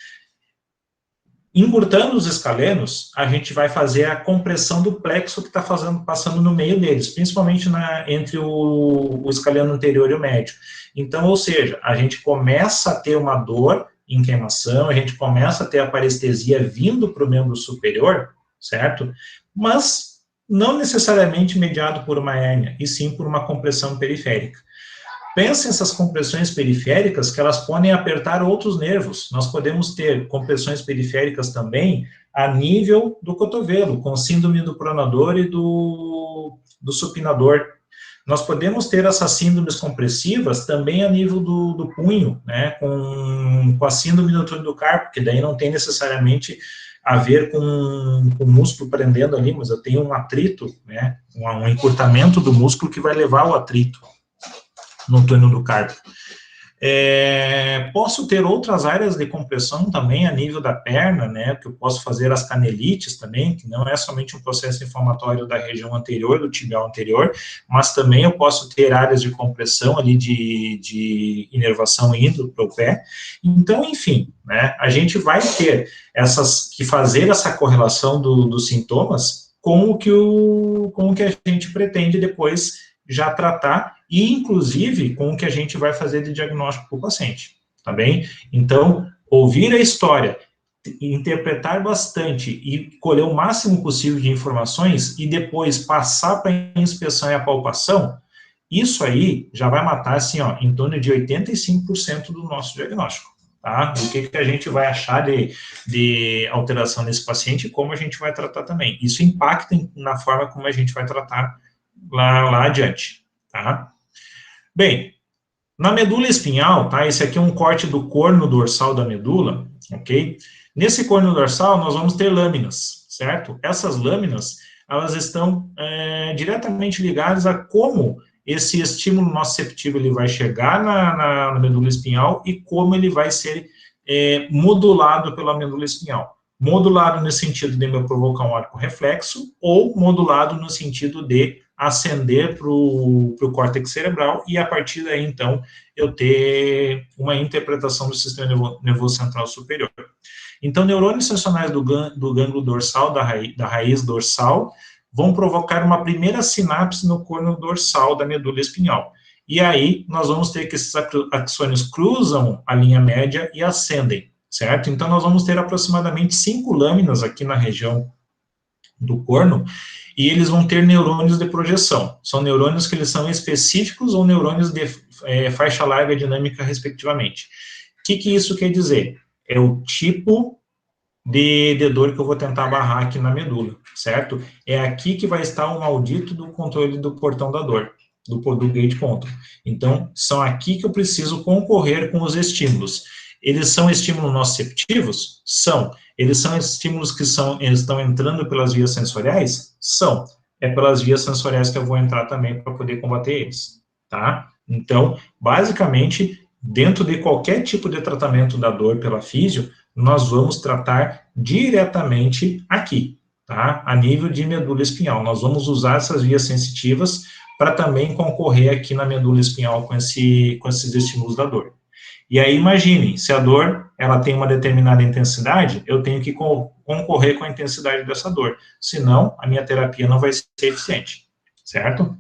Encurtando os escalenos, a gente vai fazer a compressão do plexo que está passando no meio deles, principalmente entre o escaleno anterior e o médio. Então, ou seja, a gente começa a ter uma dor em queimação, a gente começa a ter a parestesia vindo para o membro superior, certo? Mas não necessariamente mediado por uma hérnia, e sim por uma compressão periférica. Pensem essas compressões periféricas que elas podem apertar outros nervos. Nós podemos ter compressões periféricas também a nível do cotovelo, com síndrome do pronador e do supinador. Nós podemos ter essas síndromes compressivas também a nível do punho, né, com a síndrome do túnel do carpo, que daí não tem necessariamente a ver com o músculo prendendo ali, mas eu tenho um atrito, né, um encurtamento do músculo que vai levar ao atrito no túnel do carpo. Posso ter outras áreas de compressão também a nível da perna, né, que eu posso fazer as canelites também, que não é somente um processo inflamatório da região anterior, do tibial anterior, mas também eu posso ter áreas de compressão ali de inervação indo para o pé. Então, enfim, né, a gente vai ter que fazer essa correlação dos sintomas com o que a gente pretende depois já tratar, e inclusive com o que a gente vai fazer de diagnóstico para o paciente, tá bem? Então, ouvir a história, interpretar bastante e colher o máximo possível de informações e depois passar para a inspeção e a palpação, isso aí já vai matar, assim, ó, em torno de 85% do nosso diagnóstico, tá? O que a gente vai achar de alteração nesse paciente e como a gente vai tratar também. Isso impacta na forma como a gente vai tratar lá adiante, tá? Bem, na medula espinhal, tá? Esse aqui é um corte do corno dorsal da medula, ok? Nesse corno dorsal, nós vamos ter lâminas, certo? Essas lâminas, elas estão diretamente ligadas a como esse estímulo nociceptivo ele vai chegar na medula espinhal e como ele vai ser modulado pela medula espinhal. Modulado no sentido de me provocar um arco reflexo ou modulado no sentido de ascender para o córtex cerebral e, a partir daí, então, eu ter uma interpretação do sistema nervoso central superior. Então, neurônios sensorinais do gânglio dorsal, da raiz dorsal, vão provocar uma primeira sinapse no corno dorsal da medula espinhal. E aí, nós vamos ter que esses axônios cruzam a linha média e ascendem, certo? Então, nós vamos ter aproximadamente 5 lâminas aqui na região do corno, e eles vão ter neurônios de projeção. São neurônios que eles são específicos ou neurônios de faixa larga dinâmica, respectivamente. O que isso quer dizer? É o tipo de dor que eu vou tentar barrar aqui na medula, certo? É aqui que vai estar o maldito do controle do portão da dor, do gate control. Então, são aqui que eu preciso concorrer com os estímulos. Eles são estímulos nociceptivos? São. Eles são estímulos que eles estão entrando pelas vias sensoriais? São. É pelas vias sensoriais que eu vou entrar também para poder combater eles, tá? Então, basicamente, dentro de qualquer tipo de tratamento da dor pela físio, nós vamos tratar diretamente aqui, tá? A nível de medula espinhal. Nós vamos usar essas vias sensitivas para também concorrer aqui na medula espinhal com esses estímulos da dor. E aí, imaginem, se a dor, ela tem uma determinada intensidade, eu tenho que concorrer com a intensidade dessa dor. Senão, a minha terapia não vai ser eficiente, certo?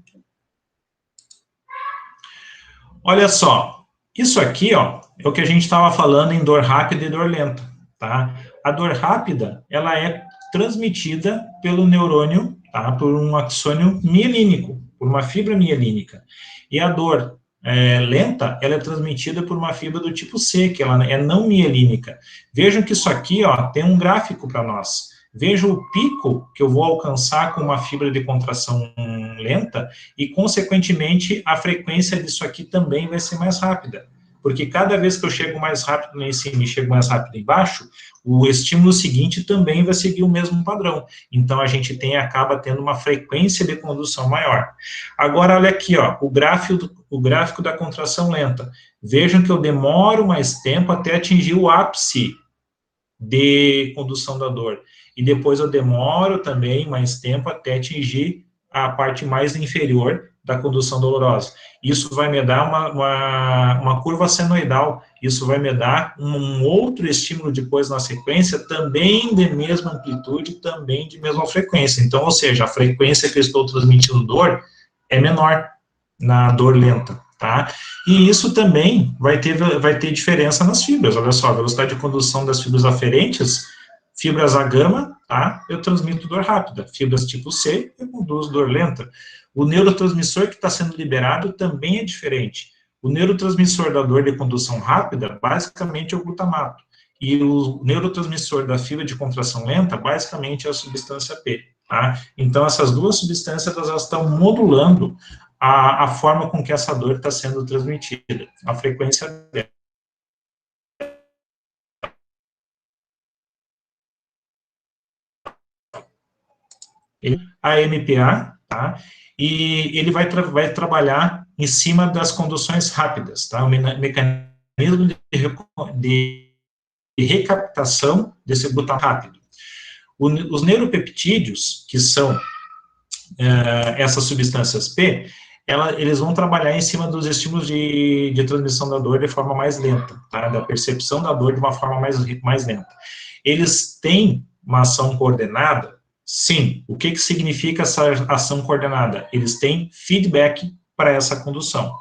Olha só, isso aqui, ó, é o que a gente estava falando em dor rápida e dor lenta, tá? A dor rápida, ela é transmitida pelo neurônio, tá? Por um axônio mielínico, por uma fibra mielínica. E a dor lenta, ela é transmitida por uma fibra do tipo C, que ela é não mielínica. Vejam que isso aqui, ó, tem um gráfico para nós. Vejam o pico que eu vou alcançar com uma fibra de contração lenta e, consequentemente, a frequência disso aqui também vai ser mais rápida. Porque cada vez que eu chego mais rápido lá em cima e chego mais rápido embaixo, o estímulo seguinte também vai seguir o mesmo padrão. Então, a gente acaba tendo uma frequência de condução maior. Agora, olha aqui, ó, o gráfico da contração lenta. Vejam que eu demoro mais tempo até atingir o ápice de condução da dor. E depois eu demoro também mais tempo até atingir a parte mais inferior da condução dolorosa. Isso vai me dar uma curva senoidal, isso vai me dar um outro estímulo depois na sequência, também de mesma amplitude, também de mesma frequência. Então, ou seja, a frequência que eu estou transmitindo dor é menor na dor lenta, tá? E isso também vai ter diferença nas fibras. Olha só, a velocidade de condução das fibras aferentes, fibras A gama, tá? Eu transmito dor rápida. Fibras tipo C, eu conduzo dor lenta. O neurotransmissor que está sendo liberado também é diferente. O neurotransmissor da dor de condução rápida, basicamente, é o glutamato. E o neurotransmissor da fibra de contração lenta, basicamente, é a substância P, tá? Então, essas duas substâncias, elas estão modulando a forma com que essa dor está sendo transmitida, a frequência dela. A MPA, tá? E ele vai trabalhar em cima das conduções rápidas, tá? O mecanismo de recaptação desse glutamato rápido. Os neuropeptídeos, que são essas substâncias P, eles vão trabalhar em cima dos estímulos de transmissão da dor de forma mais lenta, tá? Da percepção da dor de uma forma mais lenta. Eles têm uma ação coordenada? Sim. O que significa essa ação coordenada? Eles têm feedback para essa condução.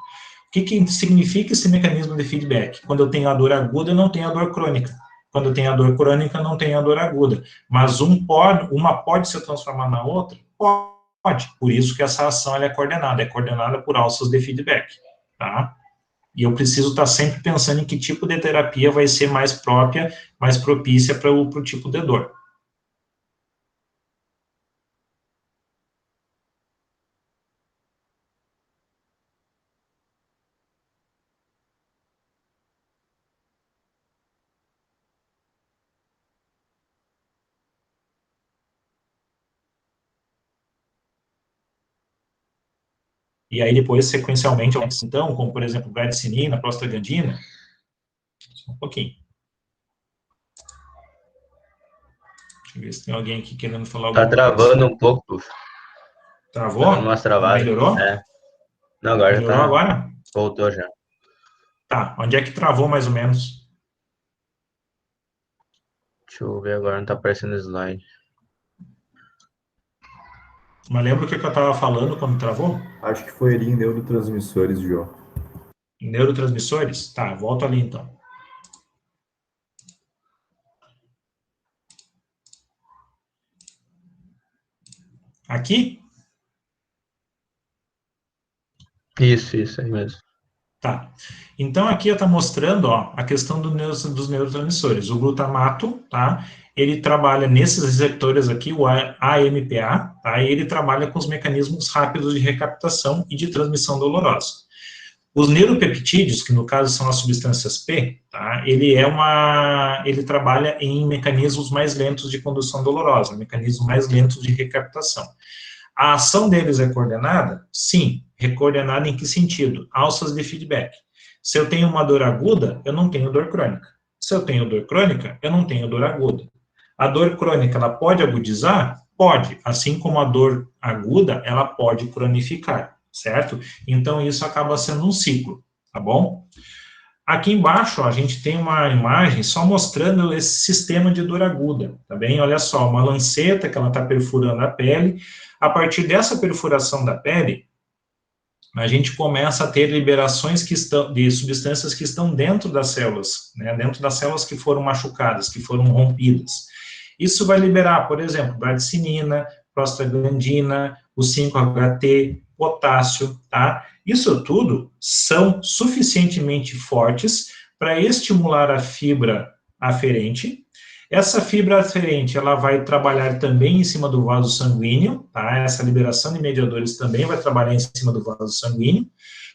O que significa esse mecanismo de feedback? Quando eu tenho a dor aguda, eu não tenho a dor crônica. Quando eu tenho a dor crônica, eu não tenho a dor aguda. Mas uma pode se transformar na outra? Pode. Por isso que essa ação ela é coordenada por alças de feedback, tá? E eu preciso estar sempre pensando em que tipo de terapia vai ser mais propícia para o tipo de dor. E aí depois, sequencialmente, então, como por exemplo, bradicinina, prostaglandina, só um pouquinho. Deixa eu ver se tem alguém aqui querendo falar alguma Tá coisa. travando um pouco, prof. Travou? Tá dando umas travadas. Melhorou? É. Não, agora Melhorou já tá. agora? Voltou já. Tá, onde é que travou mais ou menos? Deixa eu ver agora, não tá aparecendo slide. Mas lembra o que eu estava falando quando travou? Acho que foi ali em neurotransmissores, João. Neurotransmissores? Tá, volto ali então. Aqui? Isso, aí mesmo. Tá. Então, aqui está mostrando, ó, a questão dos neurotransmissores. O glutamato, tá? Ele trabalha nesses receptores aqui, o AMPA, tá? E ele trabalha com os mecanismos rápidos de recaptação e de transmissão dolorosa. Os neuropeptídeos, que no caso são as substâncias P, tá? Ele trabalha em mecanismos mais lentos de condução dolorosa, mecanismos mais lentos de recaptação. A ação deles é coordenada? Sim. Coordenada em que sentido? Alças de feedback. Se eu tenho uma dor aguda, eu não tenho dor crônica. Se eu tenho dor crônica, eu não tenho dor aguda. A dor crônica, ela pode agudizar? Pode. Assim como a dor aguda, ela pode cronificar, certo? Então, isso acaba sendo um ciclo, tá bom? Aqui embaixo, ó, a gente tem uma imagem só mostrando esse sistema de dor aguda, tá bem? Olha só, uma lanceta que ela está perfurando a pele. A partir dessa perfuração da pele, a gente começa a ter liberações de substâncias que estão dentro das células, né? Dentro das células que foram machucadas, que foram rompidas. Isso vai liberar, por exemplo, bradicinina, prostaglandina, o 5-HT, potássio, tá? Isso tudo são suficientemente fortes para estimular a fibra aferente. Essa fibra aferente, ela vai trabalhar também em cima do vaso sanguíneo, tá? Essa liberação de mediadores também vai trabalhar em cima do vaso sanguíneo,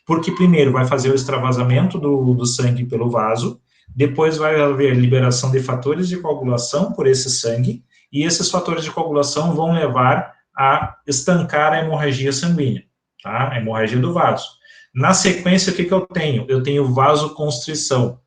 porque primeiro vai fazer o extravasamento do sangue pelo vaso, depois vai haver liberação de fatores de coagulação por esse sangue, e esses fatores de coagulação vão levar a estancar a hemorragia sanguínea, tá? A hemorragia do vaso. Na sequência, o que eu tenho? Eu tenho vasoconstrição.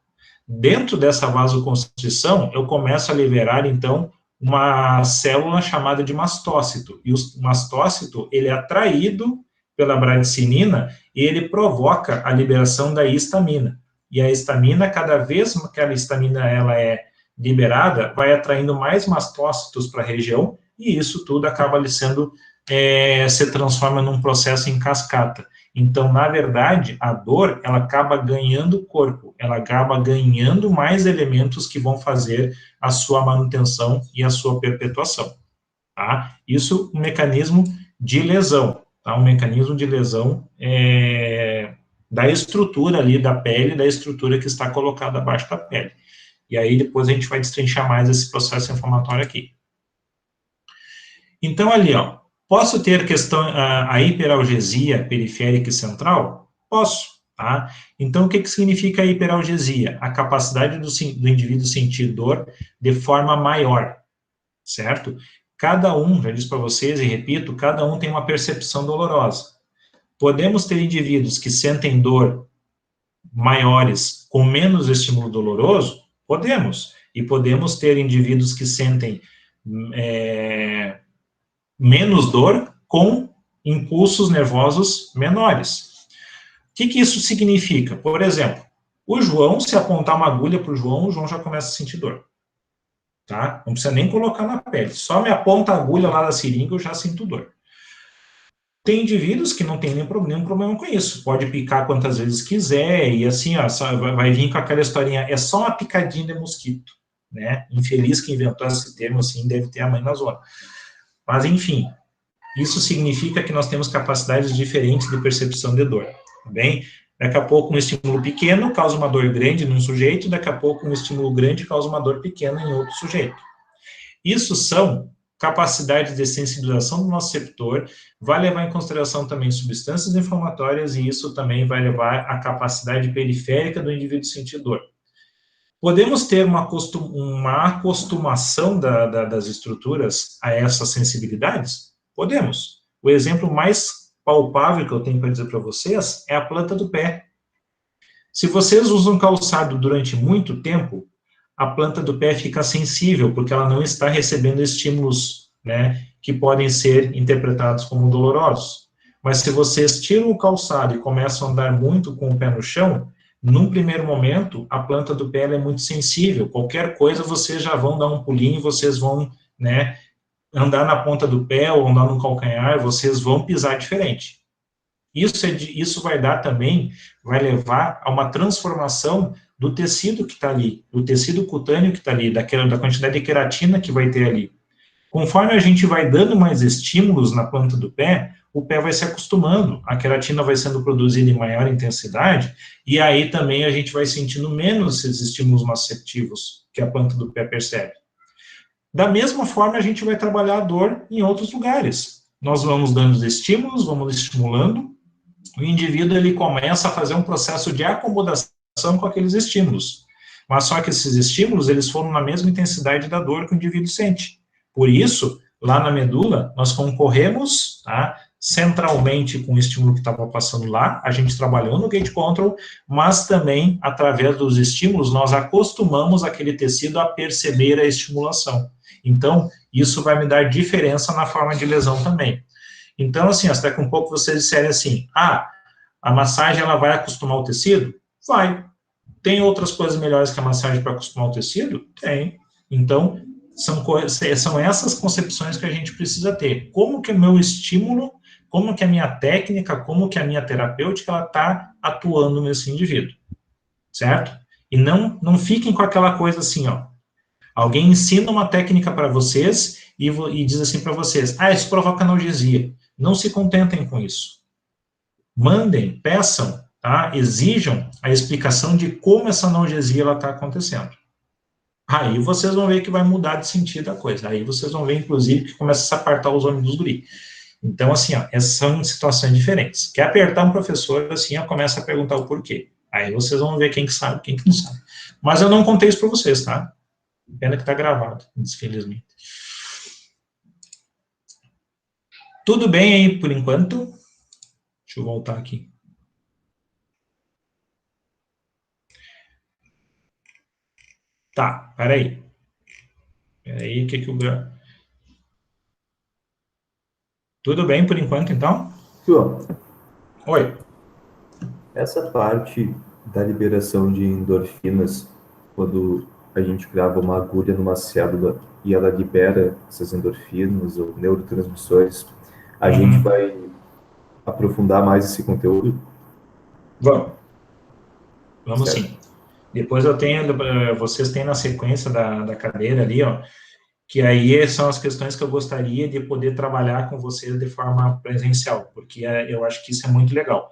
Dentro dessa vasoconstrição, eu começo a liberar, então, uma célula chamada de mastócito. E o mastócito, ele é atraído pela bradicinina e ele provoca a liberação da histamina. E a histamina, cada vez que a histamina ela é liberada, vai atraindo mais mastócitos para a região e isso tudo acaba se transforma num processo em cascata. Então, na verdade, a dor, ela acaba ganhando corpo, ela acaba ganhando mais elementos que vão fazer a sua manutenção e a sua perpetuação, tá? Isso é um mecanismo de lesão, tá? Um mecanismo de lesão da estrutura ali da pele, da estrutura que está colocada abaixo da pele. E aí, depois a gente vai destrinchar mais esse processo inflamatório aqui. Então, ali, ó, Posso ter a hiperalgesia periférica e central? Posso, tá? Então, o que significa a hiperalgesia? A capacidade do indivíduo sentir dor de forma maior, certo? Cada um, já disse para vocês e repito, cada um tem uma percepção dolorosa. Podemos ter indivíduos que sentem dor maiores com menos estímulo doloroso? Podemos. E podemos ter indivíduos que sentem menos dor com impulsos nervosos menores. O que isso significa? Por exemplo, o João, se apontar uma agulha para o João já começa a sentir dor. Tá? Não precisa nem colocar na pele. Só me aponta a agulha lá da seringa, eu já sinto dor. Tem indivíduos que não tem nenhum problema com isso. Pode picar quantas vezes quiser, e assim, ó, vai vir com aquela historinha, é só uma picadinha de mosquito, né? Infeliz que inventou esse termo, assim, deve ter a mãe na zona. Mas, enfim, isso significa que nós temos capacidades diferentes de percepção de dor, tá bem? Daqui a pouco um estímulo pequeno causa uma dor grande num sujeito, daqui a pouco um estímulo grande causa uma dor pequena em outro sujeito. Isso são capacidades de sensibilização do nosso receptor, vai levar em consideração também substâncias inflamatórias, e isso também vai levar à capacidade periférica do indivíduo sentir dor. Podemos ter uma acostumação das estruturas a essas sensibilidades? Podemos. O exemplo mais palpável que eu tenho para dizer para vocês é a planta do pé. Se vocês usam calçado durante muito tempo, a planta do pé fica sensível, porque ela não está recebendo estímulos, né, que podem ser interpretados como dolorosos. Mas se vocês tiram o calçado e começam a andar muito com o pé no chão, num primeiro momento, a planta do pé é muito sensível. Qualquer coisa, vocês já vão dar um pulinho, vocês vão, né, andar na ponta do pé ou andar no calcanhar, vocês vão pisar diferente. Isso vai dar também, vai levar a uma transformação do tecido que está ali, do tecido cutâneo que está ali, da quantidade de queratina que vai ter ali. Conforme a gente vai dando mais estímulos na planta do pé, o pé vai se acostumando, a queratina vai sendo produzida em maior intensidade, e aí também a gente vai sentindo menos esses estímulos nociceptivos que a planta do pé percebe. Da mesma forma, a gente vai trabalhar a dor em outros lugares. Nós vamos dando os estímulos, vamos estimulando, o indivíduo ele começa a fazer um processo de acomodação com aqueles estímulos. Mas só que esses estímulos, eles foram na mesma intensidade da dor que o indivíduo sente. Por isso, lá na medula, nós concorremos, tá, centralmente com o estímulo que estava passando lá, a gente trabalhou no gate control, mas também, através dos estímulos, nós acostumamos aquele tecido a perceber a estimulação. Então, isso vai me dar diferença na forma de lesão também. Então, assim, até que um pouco vocês disserem assim, a massagem, ela vai acostumar o tecido? Vai. Tem outras coisas melhores que a massagem para acostumar o tecido? Tem. Então, são essas concepções que a gente precisa ter. Como que o meu estímulo, como que a minha técnica, como que a minha terapêutica, ela está atuando nesse indivíduo. Certo? E não fiquem com aquela coisa assim, ó. Alguém ensina uma técnica para vocês e diz assim para vocês, isso provoca analgesia. Não se contentem com isso. Mandem, peçam, tá? Exijam a explicação de como essa analgesia está acontecendo. Aí vocês vão ver que vai mudar de sentido a coisa. Aí vocês vão ver, inclusive, que começa a se apertar os olhos dos guri. Então, assim, ó, essas são situações diferentes. Quer apertar um professor, assim, ó, começa a perguntar o porquê. Aí vocês vão ver quem que sabe, quem que não sabe. Mas eu não contei isso para vocês, tá? Pena que tá gravado, infelizmente. Tudo bem aí, por enquanto? Deixa eu voltar aqui. Tá, peraí. Peraí, o que o... Tudo bem por enquanto, então? João, Oi. essa parte da liberação de endorfinas, quando a gente grava uma agulha numa célula e ela libera essas endorfinas ou neurotransmissores, a gente vai aprofundar mais esse conteúdo? Vamos certo. Sim. Depois vocês têm na sequência da cadeira ali, ó, que aí são as questões que eu gostaria de poder trabalhar com vocês de forma presencial, porque eu acho que isso é muito legal.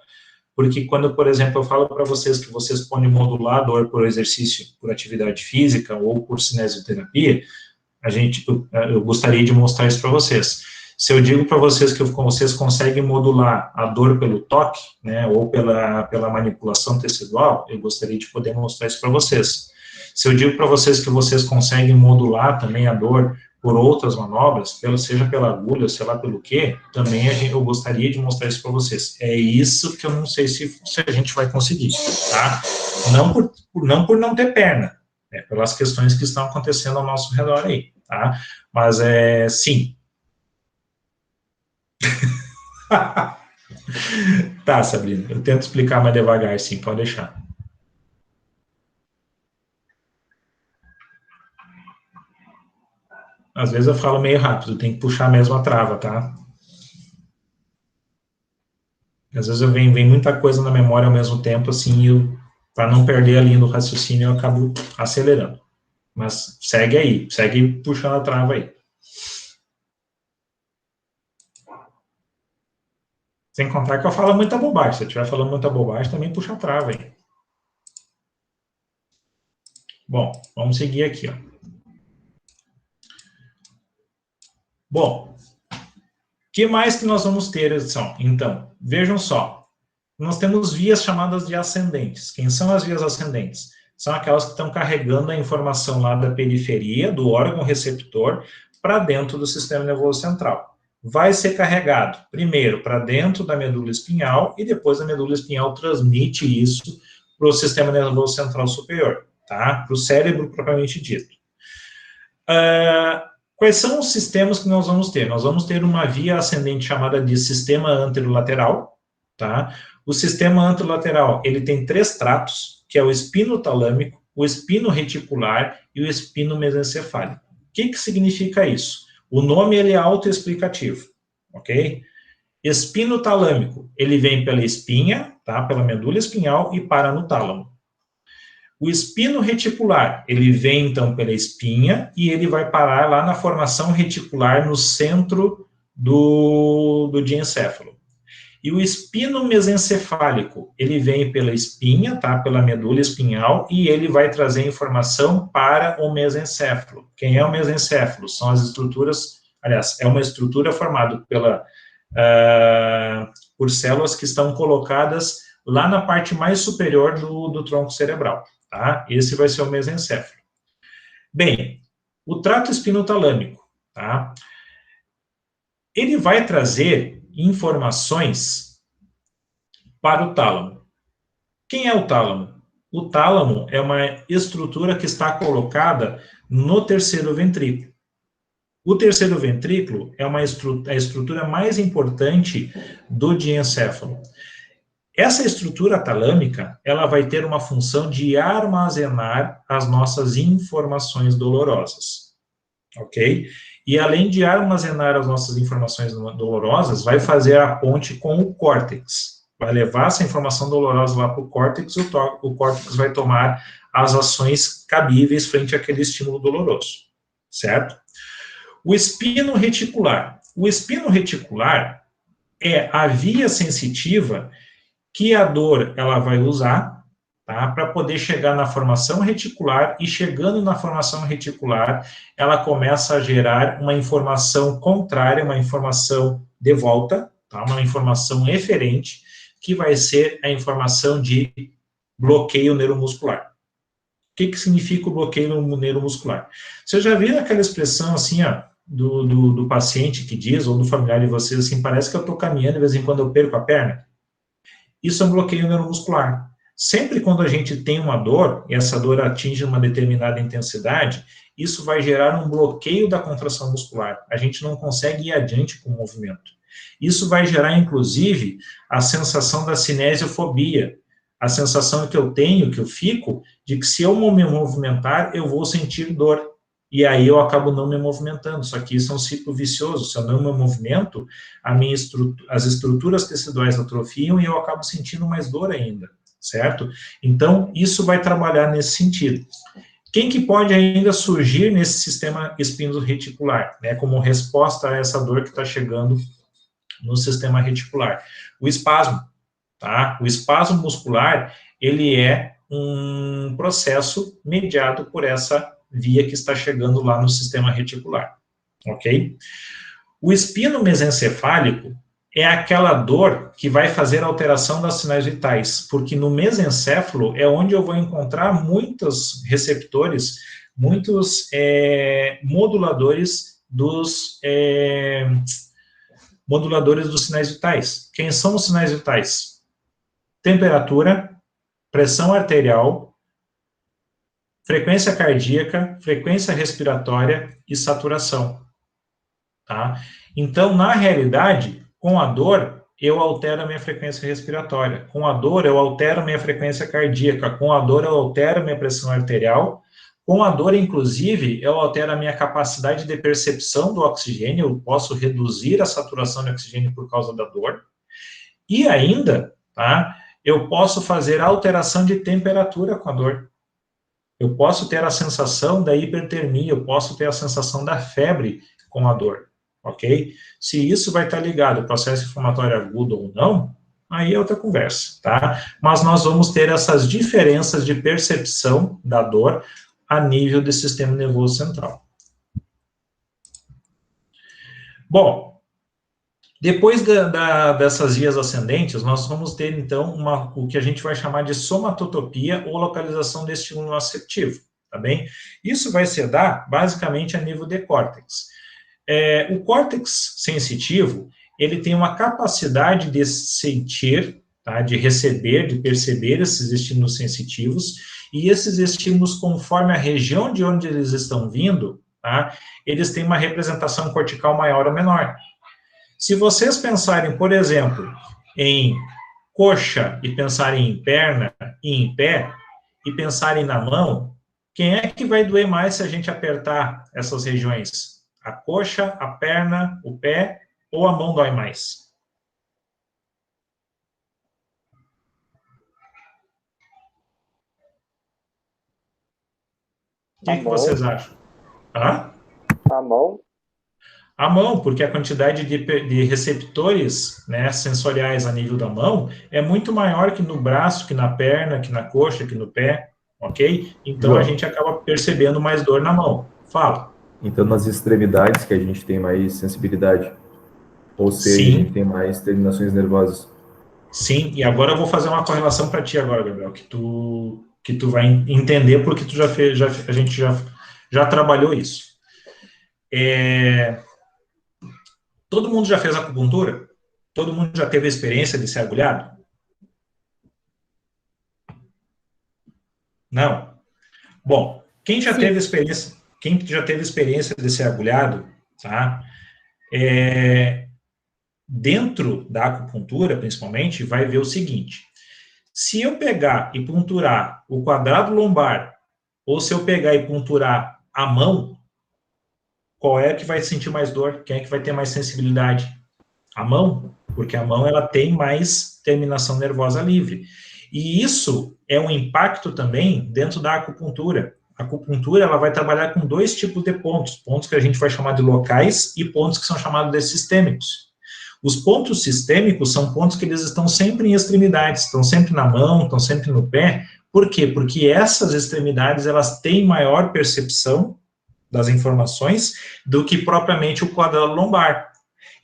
Porque quando, por exemplo, eu falo para vocês que vocês podem modular a dor por exercício, por atividade física ou por cinesioterapia, eu gostaria de mostrar isso para vocês. Se eu digo para vocês que vocês conseguem modular a dor pelo toque, né, ou pela manipulação tecidual, eu gostaria de poder mostrar isso para vocês. Se eu digo para vocês que vocês conseguem modular também a dor por outras manobras, seja pela agulha, sei lá pelo quê, também eu gostaria de mostrar isso para vocês. É isso que eu não sei se a gente vai conseguir, tá? Não por não ter perna, pelas questões que estão acontecendo ao nosso redor aí, tá? Mas, sim. Tá, Sabrina, eu tento explicar mais devagar, sim, pode deixar. Às vezes eu falo meio rápido, tem que puxar mesmo a trava, tá? Às vezes vem muita coisa na memória ao mesmo tempo, assim, para não perder a linha do raciocínio, eu acabo acelerando. Mas segue aí, segue puxando a trava aí. Sem contar que eu falo muita bobagem. Se eu estiver falando muita bobagem, também puxa a trava aí. Bom, vamos seguir aqui, ó. Bom, o que mais que nós vamos ter, edição? Então, vejam só. Nós temos vias chamadas de ascendentes. Quem são as vias ascendentes? São aquelas que estão carregando a informação lá da periferia, do órgão receptor, para dentro do sistema nervoso central. Vai ser carregado, primeiro, para dentro da medula espinhal, e depois a medula espinhal transmite isso para o sistema nervoso central superior, tá? Para o cérebro propriamente dito. Quais são os sistemas que nós vamos ter? Nós vamos ter uma via ascendente chamada de sistema anterolateral, tá? O sistema anterolateral, ele tem 3 tratos, que é o espino talâmico, o espino reticular e o espino mesencefálico. O que significa isso? O nome, ele é autoexplicativo, ok? Espino talâmico, ele vem pela espinha, tá? Pela medula espinhal e para no tálamo. O espino reticular, ele vem, então, pela espinha e ele vai parar lá na formação reticular no centro do diencéfalo. E o espino mesencefálico, ele vem pela espinha, tá? Pela medula espinhal e ele vai trazer informação para o mesencéfalo. Quem é o mesencéfalo? São as estruturas, aliás, é uma estrutura formada por células que estão colocadas lá na parte mais superior do tronco cerebral. Tá? Esse vai ser o mesencéfalo. Bem, o trato espinotalâmico, tá? Ele vai trazer informações para o tálamo. Quem é o tálamo? O tálamo é uma estrutura que está colocada no terceiro ventrículo. O terceiro ventrículo é a estrutura mais importante do diencéfalo. Essa estrutura talâmica, ela vai ter uma função de armazenar as nossas informações dolorosas, ok? E além de armazenar as nossas informações dolorosas, vai fazer a ponte com o córtex. Vai levar essa informação dolorosa lá para o córtex, o córtex vai tomar as ações cabíveis frente àquele estímulo doloroso, certo? O espino reticular. O espino reticular é a via sensitiva que a dor ela vai usar, tá, para poder chegar na formação reticular, e chegando na formação reticular, ela começa a gerar uma informação contrária, uma informação de volta, tá, uma informação eferente, que vai ser a informação de bloqueio neuromuscular. O que significa o bloqueio neuromuscular? Você já viu aquela expressão assim, ó, do paciente que diz, ou do familiar de vocês, assim, parece que eu estou caminhando, de vez em quando eu perco a perna? Isso é um bloqueio neuromuscular. Sempre quando a gente tem uma dor, e essa dor atinge uma determinada intensidade, isso vai gerar um bloqueio da contração muscular. A gente não consegue ir adiante com o movimento. Isso vai gerar, inclusive, a sensação da cinesiofobia, a sensação que eu tenho, que eu fico, de que se eu me movimentar, eu vou sentir dor. E aí eu acabo não me movimentando. Só que isso é um ciclo vicioso. Se eu não me movimento, as estruturas teciduais atrofiam e eu acabo sentindo mais dor ainda, certo? Então, isso vai trabalhar nesse sentido. Quem que pode ainda surgir nesse sistema espino-reticular, né, como resposta a essa dor que está chegando no sistema reticular? O espasmo, tá? O espasmo muscular, ele é um processo mediado por essa via que está chegando lá no sistema reticular, ok? O espino mesencefálico é aquela dor que vai fazer a alteração das sinais vitais, porque no mesencéfalo é onde eu vou encontrar muitos receptores, muitos moduladores dos sinais vitais. Quem são os sinais vitais? Temperatura, pressão arterial, frequência cardíaca, frequência respiratória e saturação. Tá? Então, na realidade, com a dor, eu altero a minha frequência respiratória. Com a dor, eu altero a minha frequência cardíaca. Com a dor, eu altero a minha pressão arterial. Com a dor, inclusive, eu altero a minha capacidade de percepção do oxigênio. Eu posso reduzir a saturação de oxigênio por causa da dor. E ainda, tá, eu posso fazer alteração de temperatura com a dor. Eu posso ter a sensação da hipertermia, eu posso ter a sensação da febre com a dor. Ok? Se isso vai estar ligado ao processo inflamatório agudo ou não, aí é outra conversa, tá? Mas nós vamos ter essas diferenças de percepção da dor a nível do sistema nervoso central. Bom, depois dessas vias ascendentes, nós vamos ter, então, o que a gente vai chamar de somatotopia ou localização de estímulo nociceptivo, tá bem? Isso vai se dar, basicamente, a nível de córtex. O córtex sensitivo, ele tem uma capacidade de sentir, tá, de receber, de perceber esses estímulos sensitivos, e esses estímulos, conforme a região de onde eles estão vindo, tá, eles têm uma representação cortical maior ou menor. Se vocês pensarem, por exemplo, em coxa, e pensarem em perna e em pé, e pensarem na mão, quem é que vai doer mais se a gente apertar essas regiões? A coxa, a perna, o pé, ou a mão dói mais? O que vocês acham? Hã? A mão? A mão, porque a quantidade de receptores, né, sensoriais a nível da mão é muito maior que no braço, que na perna, que na coxa, que no pé, ok? Então a gente acaba percebendo mais dor na mão. Fala. Então, nas extremidades que a gente tem mais sensibilidade, ou seja, Sim. a gente tem mais terminações nervosas. Sim, e agora eu vou fazer uma correlação para ti agora, Gabriel, que tu vai entender porque tu a gente já trabalhou isso. Todo mundo já fez acupuntura? Todo mundo já teve a experiência de ser agulhado? Não? Bom, quem já teve experiência de ser agulhado, tá? Dentro da acupuntura, principalmente, vai ver o seguinte: se eu pegar e punturar o quadrado lombar, ou se eu pegar e punturar a mão, qual é que vai sentir mais dor? Quem é que vai ter mais sensibilidade? A mão, porque a mão ela tem mais terminação nervosa livre. E isso é um impacto também dentro da acupuntura. A acupuntura ela vai trabalhar com dois tipos de pontos, pontos que a gente vai chamar de locais e pontos que são chamados de sistêmicos. Os pontos sistêmicos são pontos que eles estão sempre em extremidades, estão sempre na mão, estão sempre no pé. Por quê? Porque essas extremidades elas têm maior percepção das informações do que propriamente o quadrado lombar.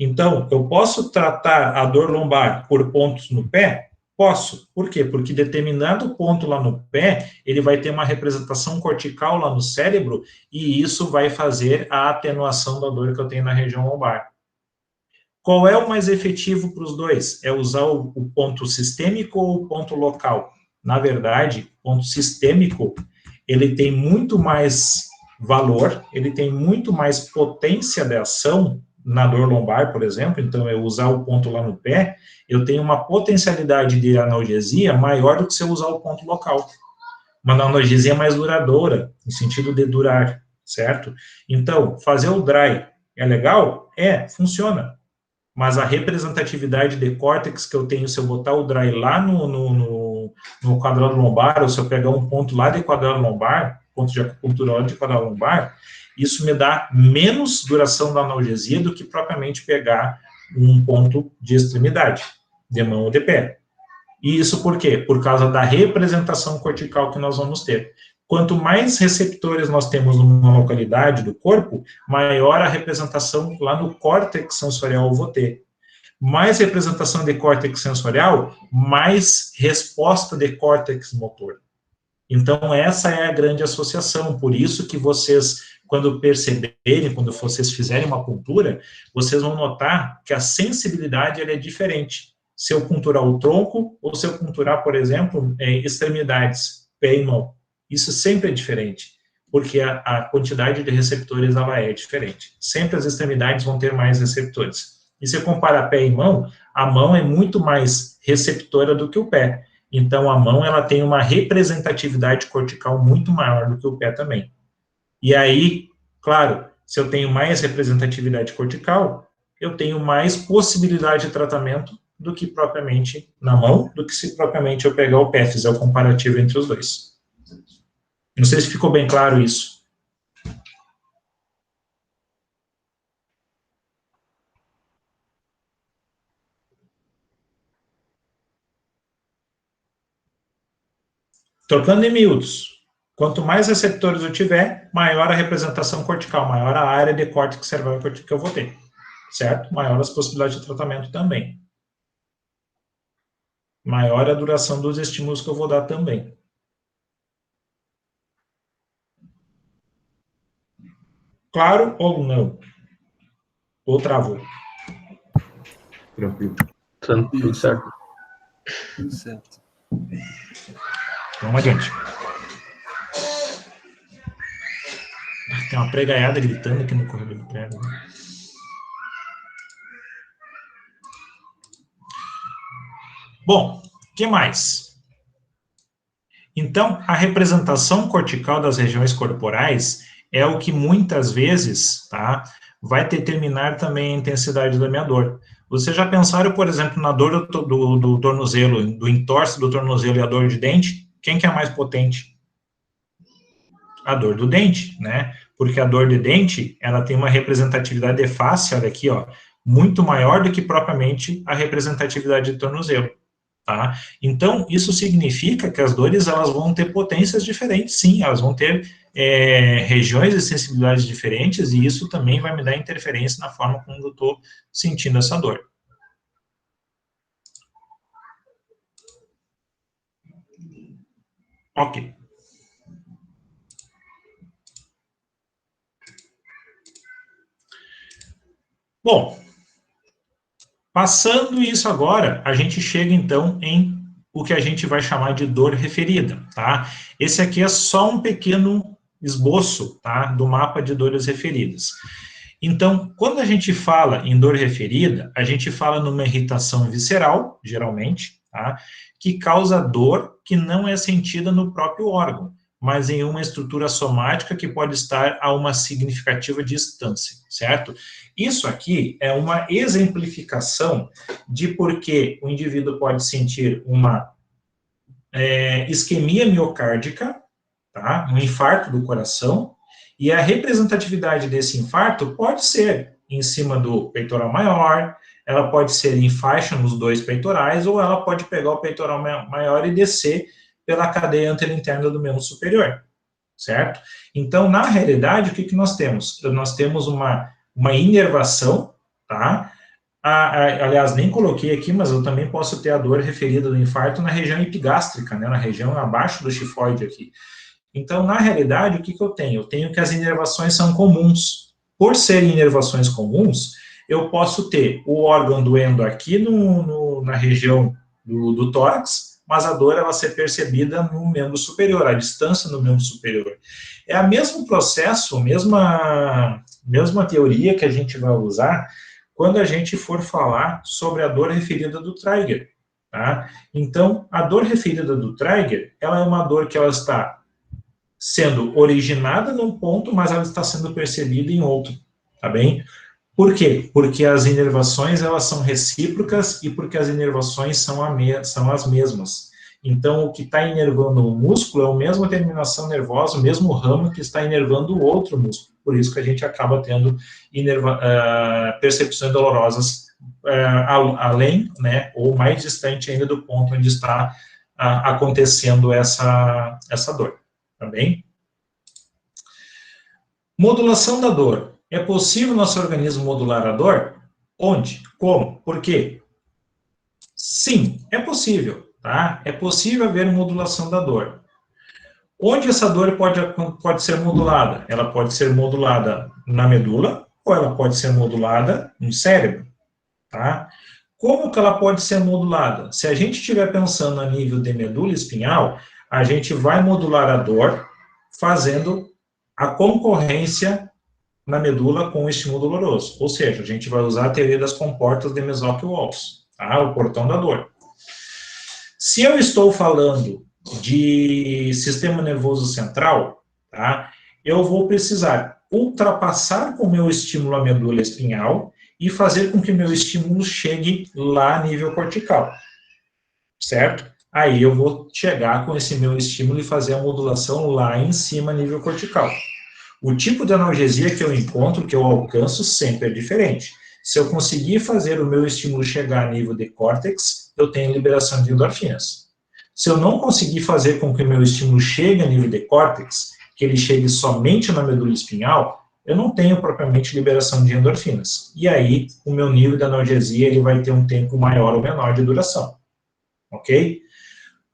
Então, eu posso tratar a dor lombar por pontos no pé? Posso. Por quê? Porque determinado ponto lá no pé, ele vai ter uma representação cortical lá no cérebro, e isso vai fazer a atenuação da dor que eu tenho na região lombar. Qual é o mais efetivo para os dois? É usar o ponto sistêmico ou o ponto local? Na verdade, o ponto sistêmico, ele tem muito mais valor, ele tem muito mais potência de ação na dor lombar, por exemplo. Então, eu usar o ponto lá no pé, eu tenho uma potencialidade de analgesia maior do que se eu usar o ponto local. Uma analgesia mais duradoura, no sentido de durar, certo? Então, fazer o dry é legal? Funciona. Mas a representatividade de córtex que eu tenho, se eu botar o dry lá no quadrado lombar, ou se eu pegar um ponto lá de quadrado lombar, ponto de acupuntura de quadrado lombar, isso me dá menos duração da analgesia do que propriamente pegar um ponto de extremidade, de mão ou de pé. E isso por quê? Por causa da representação cortical que nós vamos ter. quanto mais receptores nós temos numa localidade do corpo, maior a representação lá no córtex sensorial eu vou ter. Mais representação de córtex sensorial, mais resposta de córtex motor. Então, essa é a grande associação, por isso que vocês, quando perceberem, quando vocês fizerem uma puntura, vocês vão notar que a sensibilidade ela é diferente. Se eu punturar o tronco, ou se eu punturar, por exemplo, extremidades, pé e mão. Isso sempre é diferente, porque a quantidade de receptores ela é diferente. Sempre as extremidades vão ter mais receptores. E se eu comparar pé e mão, a mão é muito mais receptora do que o pé. Então, a mão ela tem uma representatividade cortical muito maior do que o pé também. E aí, claro, se eu tenho mais representatividade cortical, eu tenho mais possibilidade de tratamento do que propriamente na mão, do que se propriamente eu pegar o pé, fizer o comparativo entre os dois. Não sei se ficou bem claro isso. Trocando em miúdos, quanto mais receptores eu tiver, maior a representação cortical, maior a área de córtex cerebral que eu vou ter, certo? Maior as possibilidades de tratamento também. Maior a duração dos estímulos que eu vou dar também. Claro ou não? Ou travou? Tranquilo. Tudo certo. Tudo certo. Vamos adiante. Tem uma pregaiada gritando aqui no corredor do prédio. Bom, o que mais? Então, a representação cortical das regiões corporais é o que muitas vezes, tá, vai determinar também a intensidade da minha dor. Vocês já pensaram, por exemplo, na dor do tornozelo, do entorse do tornozelo e a dor de dente? Quem que é mais potente? A dor do dente, né? Porque a dor de dente, ela tem uma representatividade de face, olha aqui, ó, muito maior do que propriamente a representatividade de tornozelo, tá? Então, isso significa que as dores, elas vão ter potências diferentes, sim, elas vão ter regiões de sensibilidade diferentes, e isso também vai me dar interferência na forma como eu estou sentindo essa dor. Ok. Bom, passando isso agora, a gente chega então em o que a gente vai chamar de dor referida, tá? Esse aqui é só um pequeno esboço, tá, do mapa de dores referidas. Então, quando a gente fala em dor referida, a gente fala numa irritação visceral, geralmente, tá, que causa dor que não é sentida no próprio órgão, mas em uma estrutura somática que pode estar a uma significativa distância, certo? Isso aqui é uma exemplificação de por que o indivíduo pode sentir uma isquemia miocárdica, tá? Um infarto do coração, e a representatividade desse infarto pode ser em cima do peitoral maior, ela pode ser em faixa nos dois peitorais, ou ela pode pegar o peitoral maior e descer pela cadeia anterointerna do membro superior, certo? Então, na realidade, o que nós temos? Nós temos uma inervação, tá? Aliás, nem coloquei aqui, mas eu também posso ter a dor referida do infarto na região epigástrica, né? Na região abaixo do xifoide aqui. Então, na realidade, o que eu tenho? Eu tenho que as inervações são comuns. Por serem inervações comuns, eu posso ter o órgão doendo aqui na região do tórax, mas a dor ela ser percebida no membro superior, a distância no membro superior. É o mesmo processo, mesma teoria que a gente vai usar quando a gente for falar sobre a dor referida do trigger, tá? Então, a dor referida do trigger, ela é uma dor que ela está sendo originada num ponto, mas ela está sendo percebida em outro, tá bem? Por quê? Porque as inervações, elas são recíprocas e porque as inervações são as mesmas. Então, o que está inervando o músculo é a mesma terminação nervosa, o mesmo ramo que está inervando o outro músculo. Por isso que a gente acaba tendo percepções dolorosas além, né, ou mais distante ainda do ponto onde está acontecendo essa dor. tá bem? Modulação da dor. É possível nosso organismo modular a dor? Onde? Como? Por quê? Sim, é possível, tá? É possível haver modulação da dor. Onde essa dor pode ser modulada? Ela pode ser modulada na medula ou ela pode ser modulada no cérebro, tá? Como que ela pode ser modulada? Se a gente estiver pensando a nível de medula espinhal, a gente vai modular a dor fazendo a concorrência na medula com o estímulo doloroso. Ou seja, a gente vai usar a teoria das comportas de Mesock-Walls, tá? O portão da dor. Se eu estou falando de sistema nervoso central, tá? Eu vou precisar ultrapassar com o meu estímulo a medula espinhal e fazer com que meu estímulo chegue lá a nível cortical, certo? Aí eu vou chegar com esse meu estímulo e fazer a modulação lá em cima a nível cortical. O tipo de analgesia que eu encontro, que eu alcanço, sempre é diferente. Se eu conseguir fazer o meu estímulo chegar a nível de córtex, eu tenho liberação de endorfinas. Se eu não conseguir fazer com que o meu estímulo chegue a nível de córtex, que ele chegue somente na medula espinhal, eu não tenho propriamente liberação de endorfinas. E aí, o meu nível de analgesia ele vai ter um tempo maior ou menor de duração. Ok?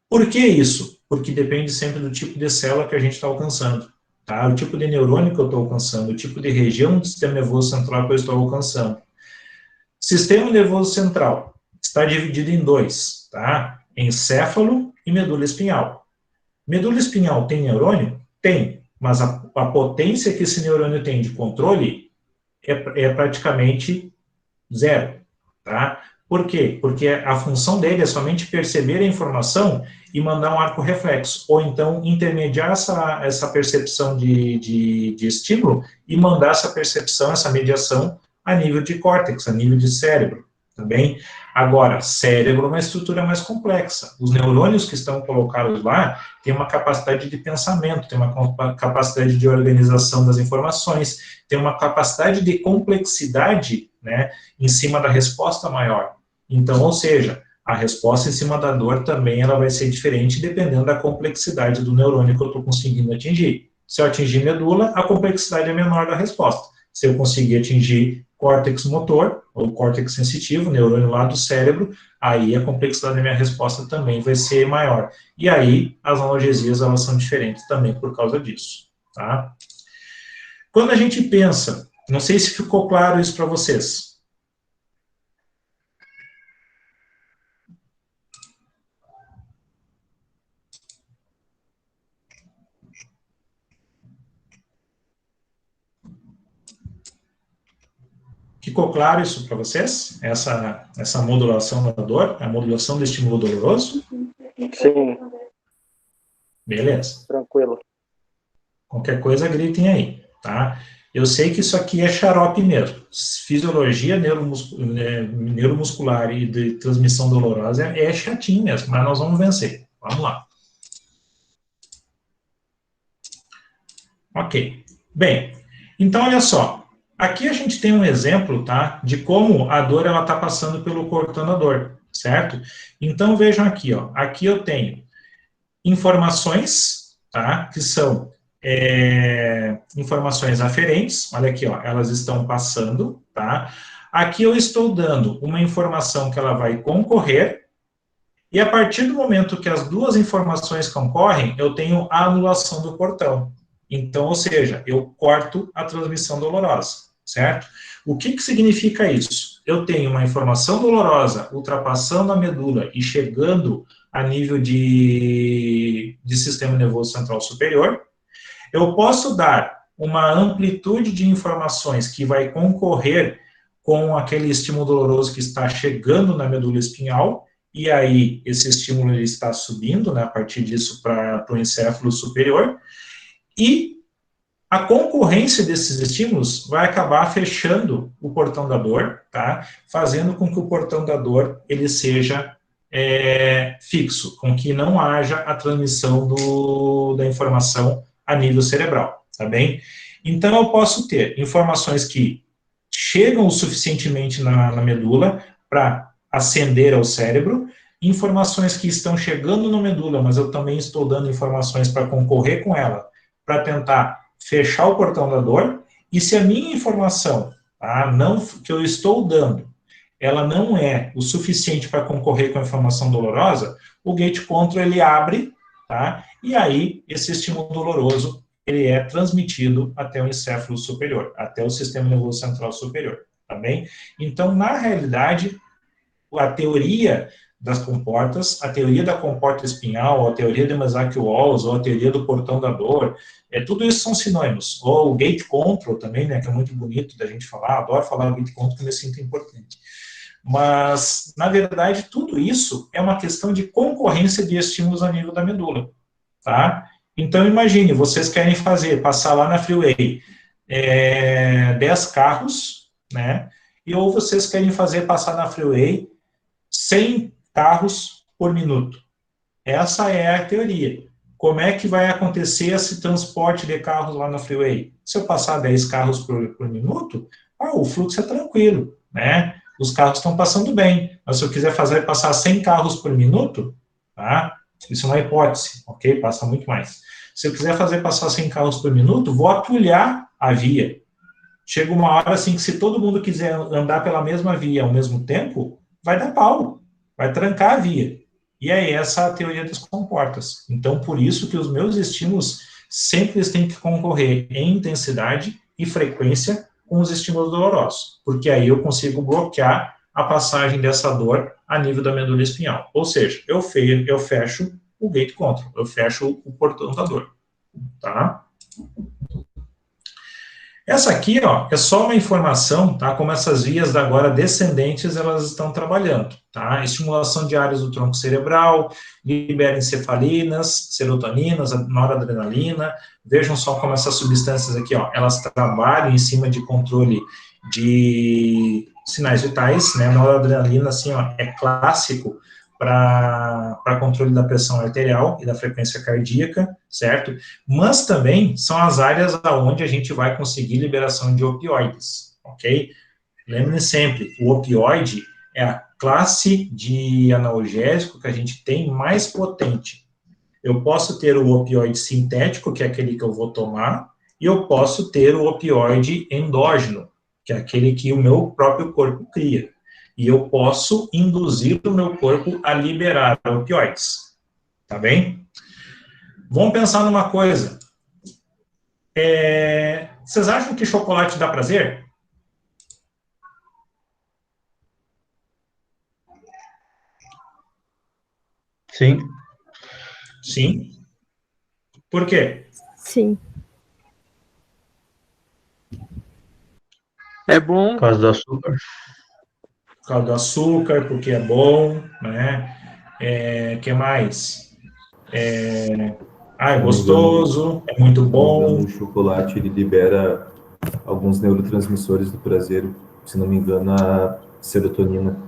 Por que isso? Porque depende sempre do tipo de célula que a gente está alcançando. Tá? O tipo de neurônio que eu estou alcançando, o tipo de região do sistema nervoso central que eu estou alcançando. Sistema nervoso central está dividido em dois, tá? Encéfalo e medula espinhal. Medula espinhal tem neurônio? Tem, mas a potência que esse neurônio tem de controle é praticamente zero, tá? Por quê? Porque a função dele é somente perceber a informação e mandar um arco reflexo, ou então intermediar essa percepção de estímulo e mandar essa percepção, essa mediação a nível de córtex, a nível de cérebro, tá bem? Agora, cérebro é uma estrutura mais complexa. Os neurônios que estão colocados lá têm uma capacidade de pensamento, têm uma capacidade de organização das informações, têm uma capacidade de complexidade, né, em cima da resposta maior. Então, ou seja, a resposta em cima da dor também ela vai ser diferente dependendo da complexidade do neurônio que eu estou conseguindo atingir. Se eu atingir medula, a complexidade é menor da resposta. Se eu conseguir atingir córtex motor, ou córtex sensitivo, neurônio lá do cérebro, aí a complexidade da minha resposta também vai ser maior. E aí, as analgesias, elas são diferentes também por causa disso, tá? Quando a gente pensa, não sei se ficou claro isso para vocês. Ficou claro isso para vocês? Essa modulação da dor, a modulação do estímulo doloroso? Sim, Beleza. tranquilo. Qualquer coisa, gritem aí, tá? Eu sei que isso aqui é xarope mesmo. Fisiologia neuromuscular e de transmissão dolorosa é chatinho mesmo, mas nós vamos vencer. Vamos lá. Ok. Bem, então olha só. Aqui a gente tem um exemplo, tá, de como a dor ela está passando pelo portão da dor, certo? Então vejam aqui, ó. Aqui eu tenho informações, tá, que são informações aferentes. Olha aqui, ó, elas estão passando, tá? Aqui eu estou dando uma informação que ela vai concorrer e a partir do momento que as duas informações concorrem, eu tenho a anulação do portão. Então, ou seja, eu corto a transmissão dolorosa, certo? O que significa isso? Eu tenho uma informação dolorosa ultrapassando a medula e chegando a nível de sistema nervoso central superior. Eu posso dar uma amplitude de informações que vai concorrer com aquele estímulo doloroso que está chegando na medula espinhal, e aí esse estímulo ele está subindo, né, a partir disso para o encéfalo superior, e a concorrência desses estímulos vai acabar fechando o portão da dor, tá? Fazendo com que o portão da dor ele seja fixo, com que não haja a transmissão da informação a nível cerebral, tá bem? Então, eu posso ter informações que chegam o suficientemente na medula para ascender ao cérebro, informações que estão chegando na medula, mas eu também estou dando informações para concorrer com ela, para tentar fechar o portão da dor, e se a minha informação, tá, que eu estou dando, ela não é o suficiente para concorrer com a informação dolorosa, o gate control ele abre, tá, e aí esse estímulo doloroso ele é transmitido até o encéfalo superior, até o sistema nervoso central superior, tá bem? Então, na realidade, a teoria das comportas, a teoria da comporta espinhal, a teoria de Masaki-Walls, ou a teoria do portão da dor, tudo isso são sinônimos. Ou o gate control também, né, que é muito bonito da gente falar, adoro falar gate control, porque eu me sinto importante. Mas, na verdade, tudo isso é uma questão de concorrência de estímulos a nível da medula, tá? Então, imagine, vocês querem passar lá na freeway 10 carros, né, ou vocês querem passar na freeway 100 carros por minuto. Essa é a teoria. Como é que vai acontecer esse transporte de carros lá na freeway? Se eu passar 10 carros por minuto, o fluxo é tranquilo, né? Os carros estão passando bem. Mas se eu quiser passar 100 carros por minuto, tá? Isso é uma hipótese, ok? Passa muito mais. Se eu quiser passar 100 carros por minuto, vou atulhar a via. Chega uma hora assim que se todo mundo quiser andar pela mesma via ao mesmo tempo, vai dar pau, vai trancar a via. E é essa a teoria das comportas. Então, por isso que os meus estímulos sempre têm que concorrer em intensidade e frequência com os estímulos dolorosos, porque aí eu consigo bloquear a passagem dessa dor a nível da medula espinhal. Ou seja, eu fecho o gate control, eu fecho o portão da dor, tá? Essa aqui, ó, é só uma informação, tá? Como essas vias agora descendentes, elas estão trabalhando, tá? Estimulação de áreas do tronco cerebral, libera encefalinas, serotoninas, noradrenalina. Vejam só como essas substâncias aqui, ó, elas trabalham em cima de controle de sinais vitais, né? Noradrenalina, assim, ó, é clássico para controle da pressão arterial e da frequência cardíaca, certo? Mas também são as áreas onde a gente vai conseguir liberação de opioides, ok? Lembrem sempre, o opioide é a classe de analgésico que a gente tem mais potente. Eu posso ter o opioide sintético, que é aquele que eu vou tomar, e eu posso ter o opioide endógeno, que é aquele que o meu próprio corpo cria. E eu posso induzir o meu corpo a liberar opioides, tá bem? Vamos pensar numa coisa. Vocês acham que chocolate dá prazer? Sim. Sim. Por quê? Sim. É bom. Por causa do açúcar. Por causa do açúcar, porque é bom, né? Que mais? É gostoso, é muito bom. O chocolate, ele libera alguns neurotransmissores do prazer, se não me engano, a serotonina.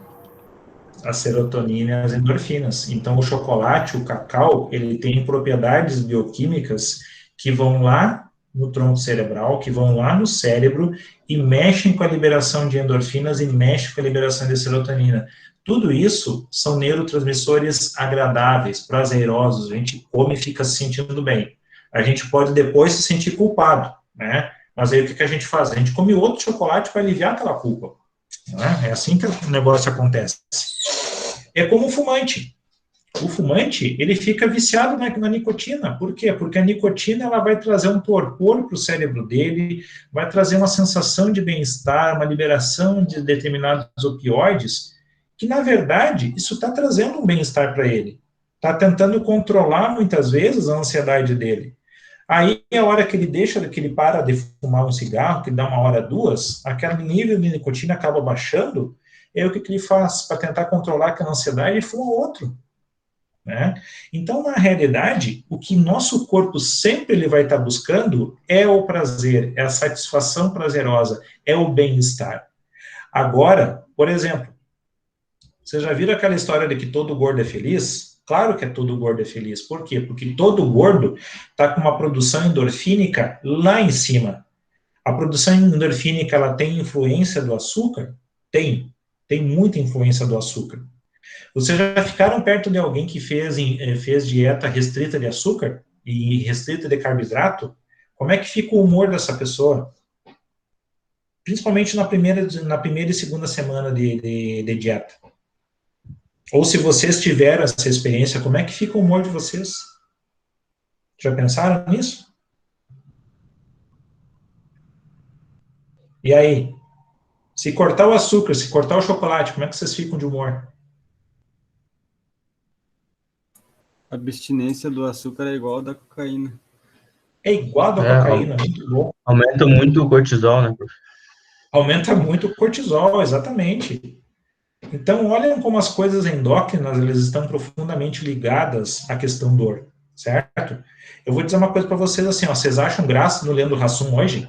A serotonina e as endorfinas. Então, o chocolate, o cacau, ele tem propriedades bioquímicas que vão lá no tronco cerebral, que vão lá no cérebro e mexem com a liberação de endorfinas e mexem com a liberação de serotonina. Tudo isso são neurotransmissores agradáveis, prazerosos, a gente come e fica se sentindo bem. A gente pode depois se sentir culpado, né? Mas aí o que a gente faz? A gente come outro chocolate para aliviar aquela culpa. Né? É assim que o negócio acontece. É como o fumante. O fumante, ele fica viciado na nicotina. Por quê? Porque a nicotina ela vai trazer um torpor para o cérebro dele, vai trazer uma sensação de bem-estar, uma liberação de determinados opioides, que, na verdade, isso está trazendo um bem-estar para ele. Está tentando controlar, muitas vezes, a ansiedade dele. Aí, a hora que ele para de fumar um cigarro, que dá uma hora, duas, aquele nível de nicotina acaba baixando, e aí o que ele faz? Para tentar controlar aquela ansiedade, ele fuma outro. Né? Então, na realidade, o que nosso corpo sempre ele vai estar buscando é o prazer, é a satisfação prazerosa, é o bem-estar. Agora, por exemplo, vocês já viram aquela história de que todo gordo é feliz? Claro que é todo gordo é feliz. Por quê? Porque todo gordo está com uma produção endorfínica lá em cima. A produção endorfínica, ela tem influência do açúcar? Tem muita influência do açúcar. Vocês já ficaram perto de alguém que fez dieta restrita de açúcar e restrita de carboidrato? Como é que fica o humor dessa pessoa? Principalmente na primeira e segunda semana de dieta. Ou se vocês tiveram essa experiência, como é que fica o humor de vocês? Já pensaram nisso? E aí? Se cortar o açúcar, se cortar o chocolate, como é que vocês ficam de humor? A abstinência do açúcar é igual da cocaína. É igual a da cocaína, muito bom. Aumenta muito o cortisol, né, prof? Aumenta muito o cortisol, exatamente. Então, olhem como as coisas endócrinas, elas estão profundamente ligadas à questão dor, certo? Eu vou dizer uma coisa para vocês assim, ó, vocês acham graça no Leandro Hassum hoje?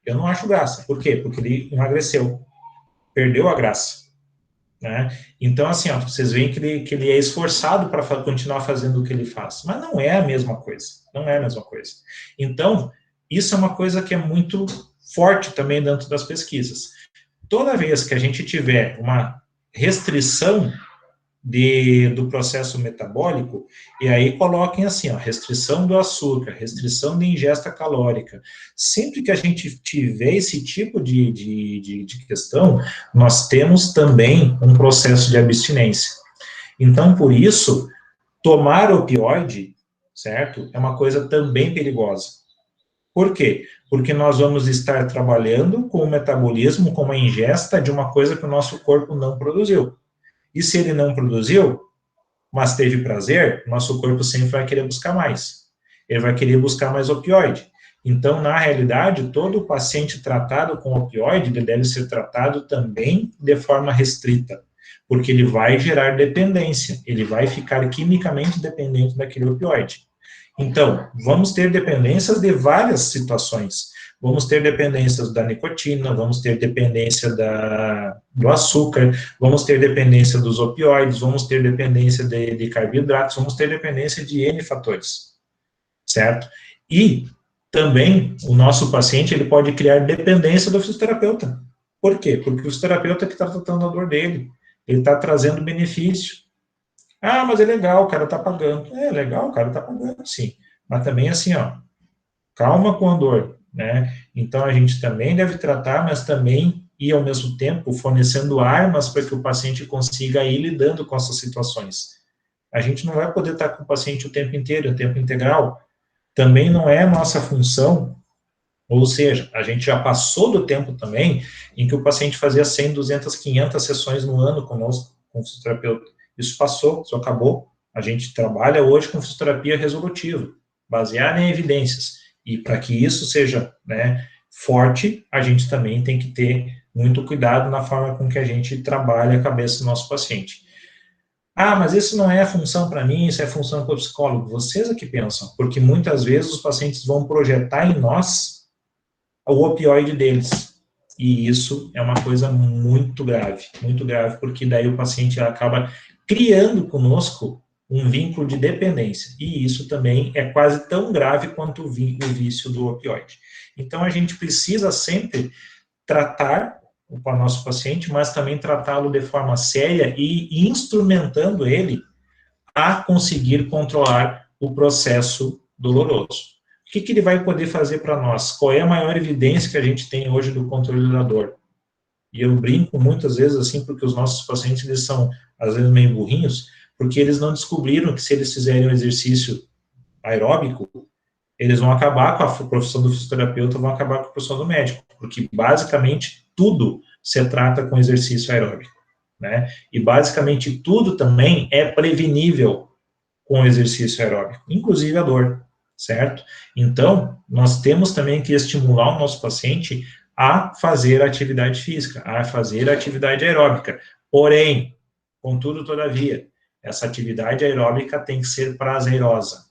Eu não acho graça. Por quê? Porque ele emagreceu. Perdeu a graça. Né? Então, assim, ó, vocês veem que ele é esforçado para continuar fazendo o que ele faz. Mas não é a mesma coisa. Não é a mesma coisa. Então, isso é uma coisa que é muito forte também dentro das pesquisas. Toda vez que a gente tiver uma restrição do processo metabólico, e aí coloquem assim, ó, restrição do açúcar, restrição de ingesta calórica. Sempre que a gente tiver esse tipo de questão, nós temos também um processo de abstinência. Então, por isso, tomar opioide, certo, é uma coisa também perigosa. Por quê? Porque nós vamos estar trabalhando com o metabolismo, com a ingesta de uma coisa que o nosso corpo não produziu. E se ele não produziu, mas teve prazer, nosso corpo sempre vai querer buscar mais. Ele vai querer buscar mais opioide. Então, na realidade, todo paciente tratado com opioide, ele deve ser tratado também de forma restrita, porque ele vai gerar dependência, ele vai ficar quimicamente dependente daquele opioide. Então, vamos ter dependências de várias situações. Vamos ter dependências da nicotina, vamos ter dependência do açúcar, vamos ter dependência dos opioides, vamos ter dependência de carboidratos, vamos ter dependência de N fatores, certo? E também o nosso paciente ele pode criar dependência do fisioterapeuta. Por quê? Porque o fisioterapeuta que está tratando a dor dele, ele está trazendo benefício. Ah, mas é legal, o cara está pagando. É legal, o cara está pagando, sim. Mas também assim, ó, calma com a dor, né? Então, a gente também deve tratar, mas também ir, ao mesmo tempo, fornecendo armas para que o paciente consiga ir lidando com essas situações. A gente não vai poder estar com o paciente o tempo inteiro, o tempo integral. Também não é nossa função, ou seja, a gente já passou do tempo também em que o paciente fazia 100, 200, 500 sessões no ano conosco, com o fisioterapeuta. Isso passou, isso acabou. A gente trabalha hoje com fisioterapia resolutiva, baseada em evidências. E para que isso seja, né, forte, a gente também tem que ter muito cuidado na forma com que a gente trabalha a cabeça do nosso paciente. Ah, mas isso não é função para mim, isso é função para o psicólogo. Vocês é que pensam, porque muitas vezes os pacientes vão projetar em nós o opioide deles. E isso é uma coisa muito grave, porque daí o paciente acaba criando conosco um vínculo de dependência, e isso também é quase tão grave quanto o vício do opioide. Então, a gente precisa sempre tratar o nosso paciente, mas também tratá-lo de forma séria e instrumentando ele a conseguir controlar o processo doloroso. O que ele vai poder fazer para nós? Qual é a maior evidência que a gente tem hoje do controle da dor? E eu brinco muitas vezes assim, porque os nossos pacientes, eles são, às vezes, meio burrinhos, porque eles não descobriram que se eles fizerem um exercício aeróbico, eles vão acabar com a profissão do fisioterapeuta, vão acabar com a profissão do médico, porque basicamente tudo se trata com exercício aeróbico, né? E basicamente tudo também é prevenível com o exercício aeróbico, inclusive a dor, certo? Então, nós temos também que estimular o nosso paciente a fazer atividade física, a fazer atividade aeróbica. Porém, contudo, todavia, essa atividade aeróbica tem que ser prazerosa.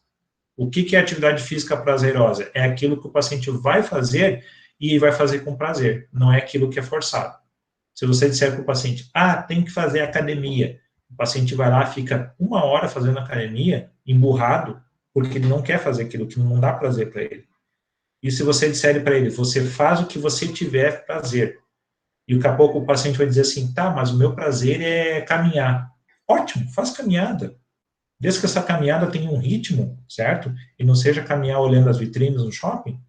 O que é atividade física prazerosa? É aquilo que o paciente vai fazer e vai fazer com prazer, não é aquilo que é forçado. Se você disser para o paciente, tem que fazer academia, o paciente vai lá, fica 1 hora fazendo academia, emburrado, porque ele não quer fazer aquilo que não dá prazer para ele. E se você disser para ele, você faz o que você tiver prazer, e daqui a pouco o paciente vai dizer assim, tá, mas o meu prazer é caminhar. ótimo, faz caminhada. Desde que essa caminhada tenha um ritmo, certo? E não seja caminhar olhando as vitrines no shopping,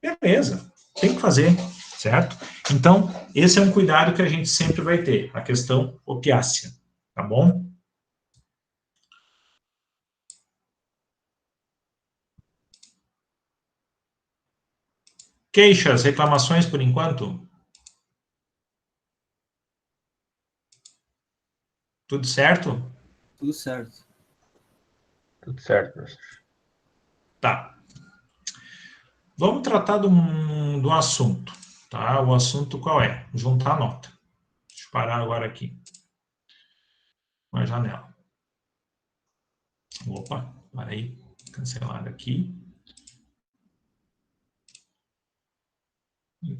beleza, tem que fazer, certo? Então, esse é um cuidado que a gente sempre vai ter, a questão opiácea, tá bom? Queixas, reclamações por enquanto? Tudo certo? Tudo certo. Tudo certo, professor. Tá. Vamos tratar do assunto, tá? O assunto qual é? Juntar a nota. Deixa eu parar agora aqui. Uma janela. Opa, para aí. Cancelar aqui.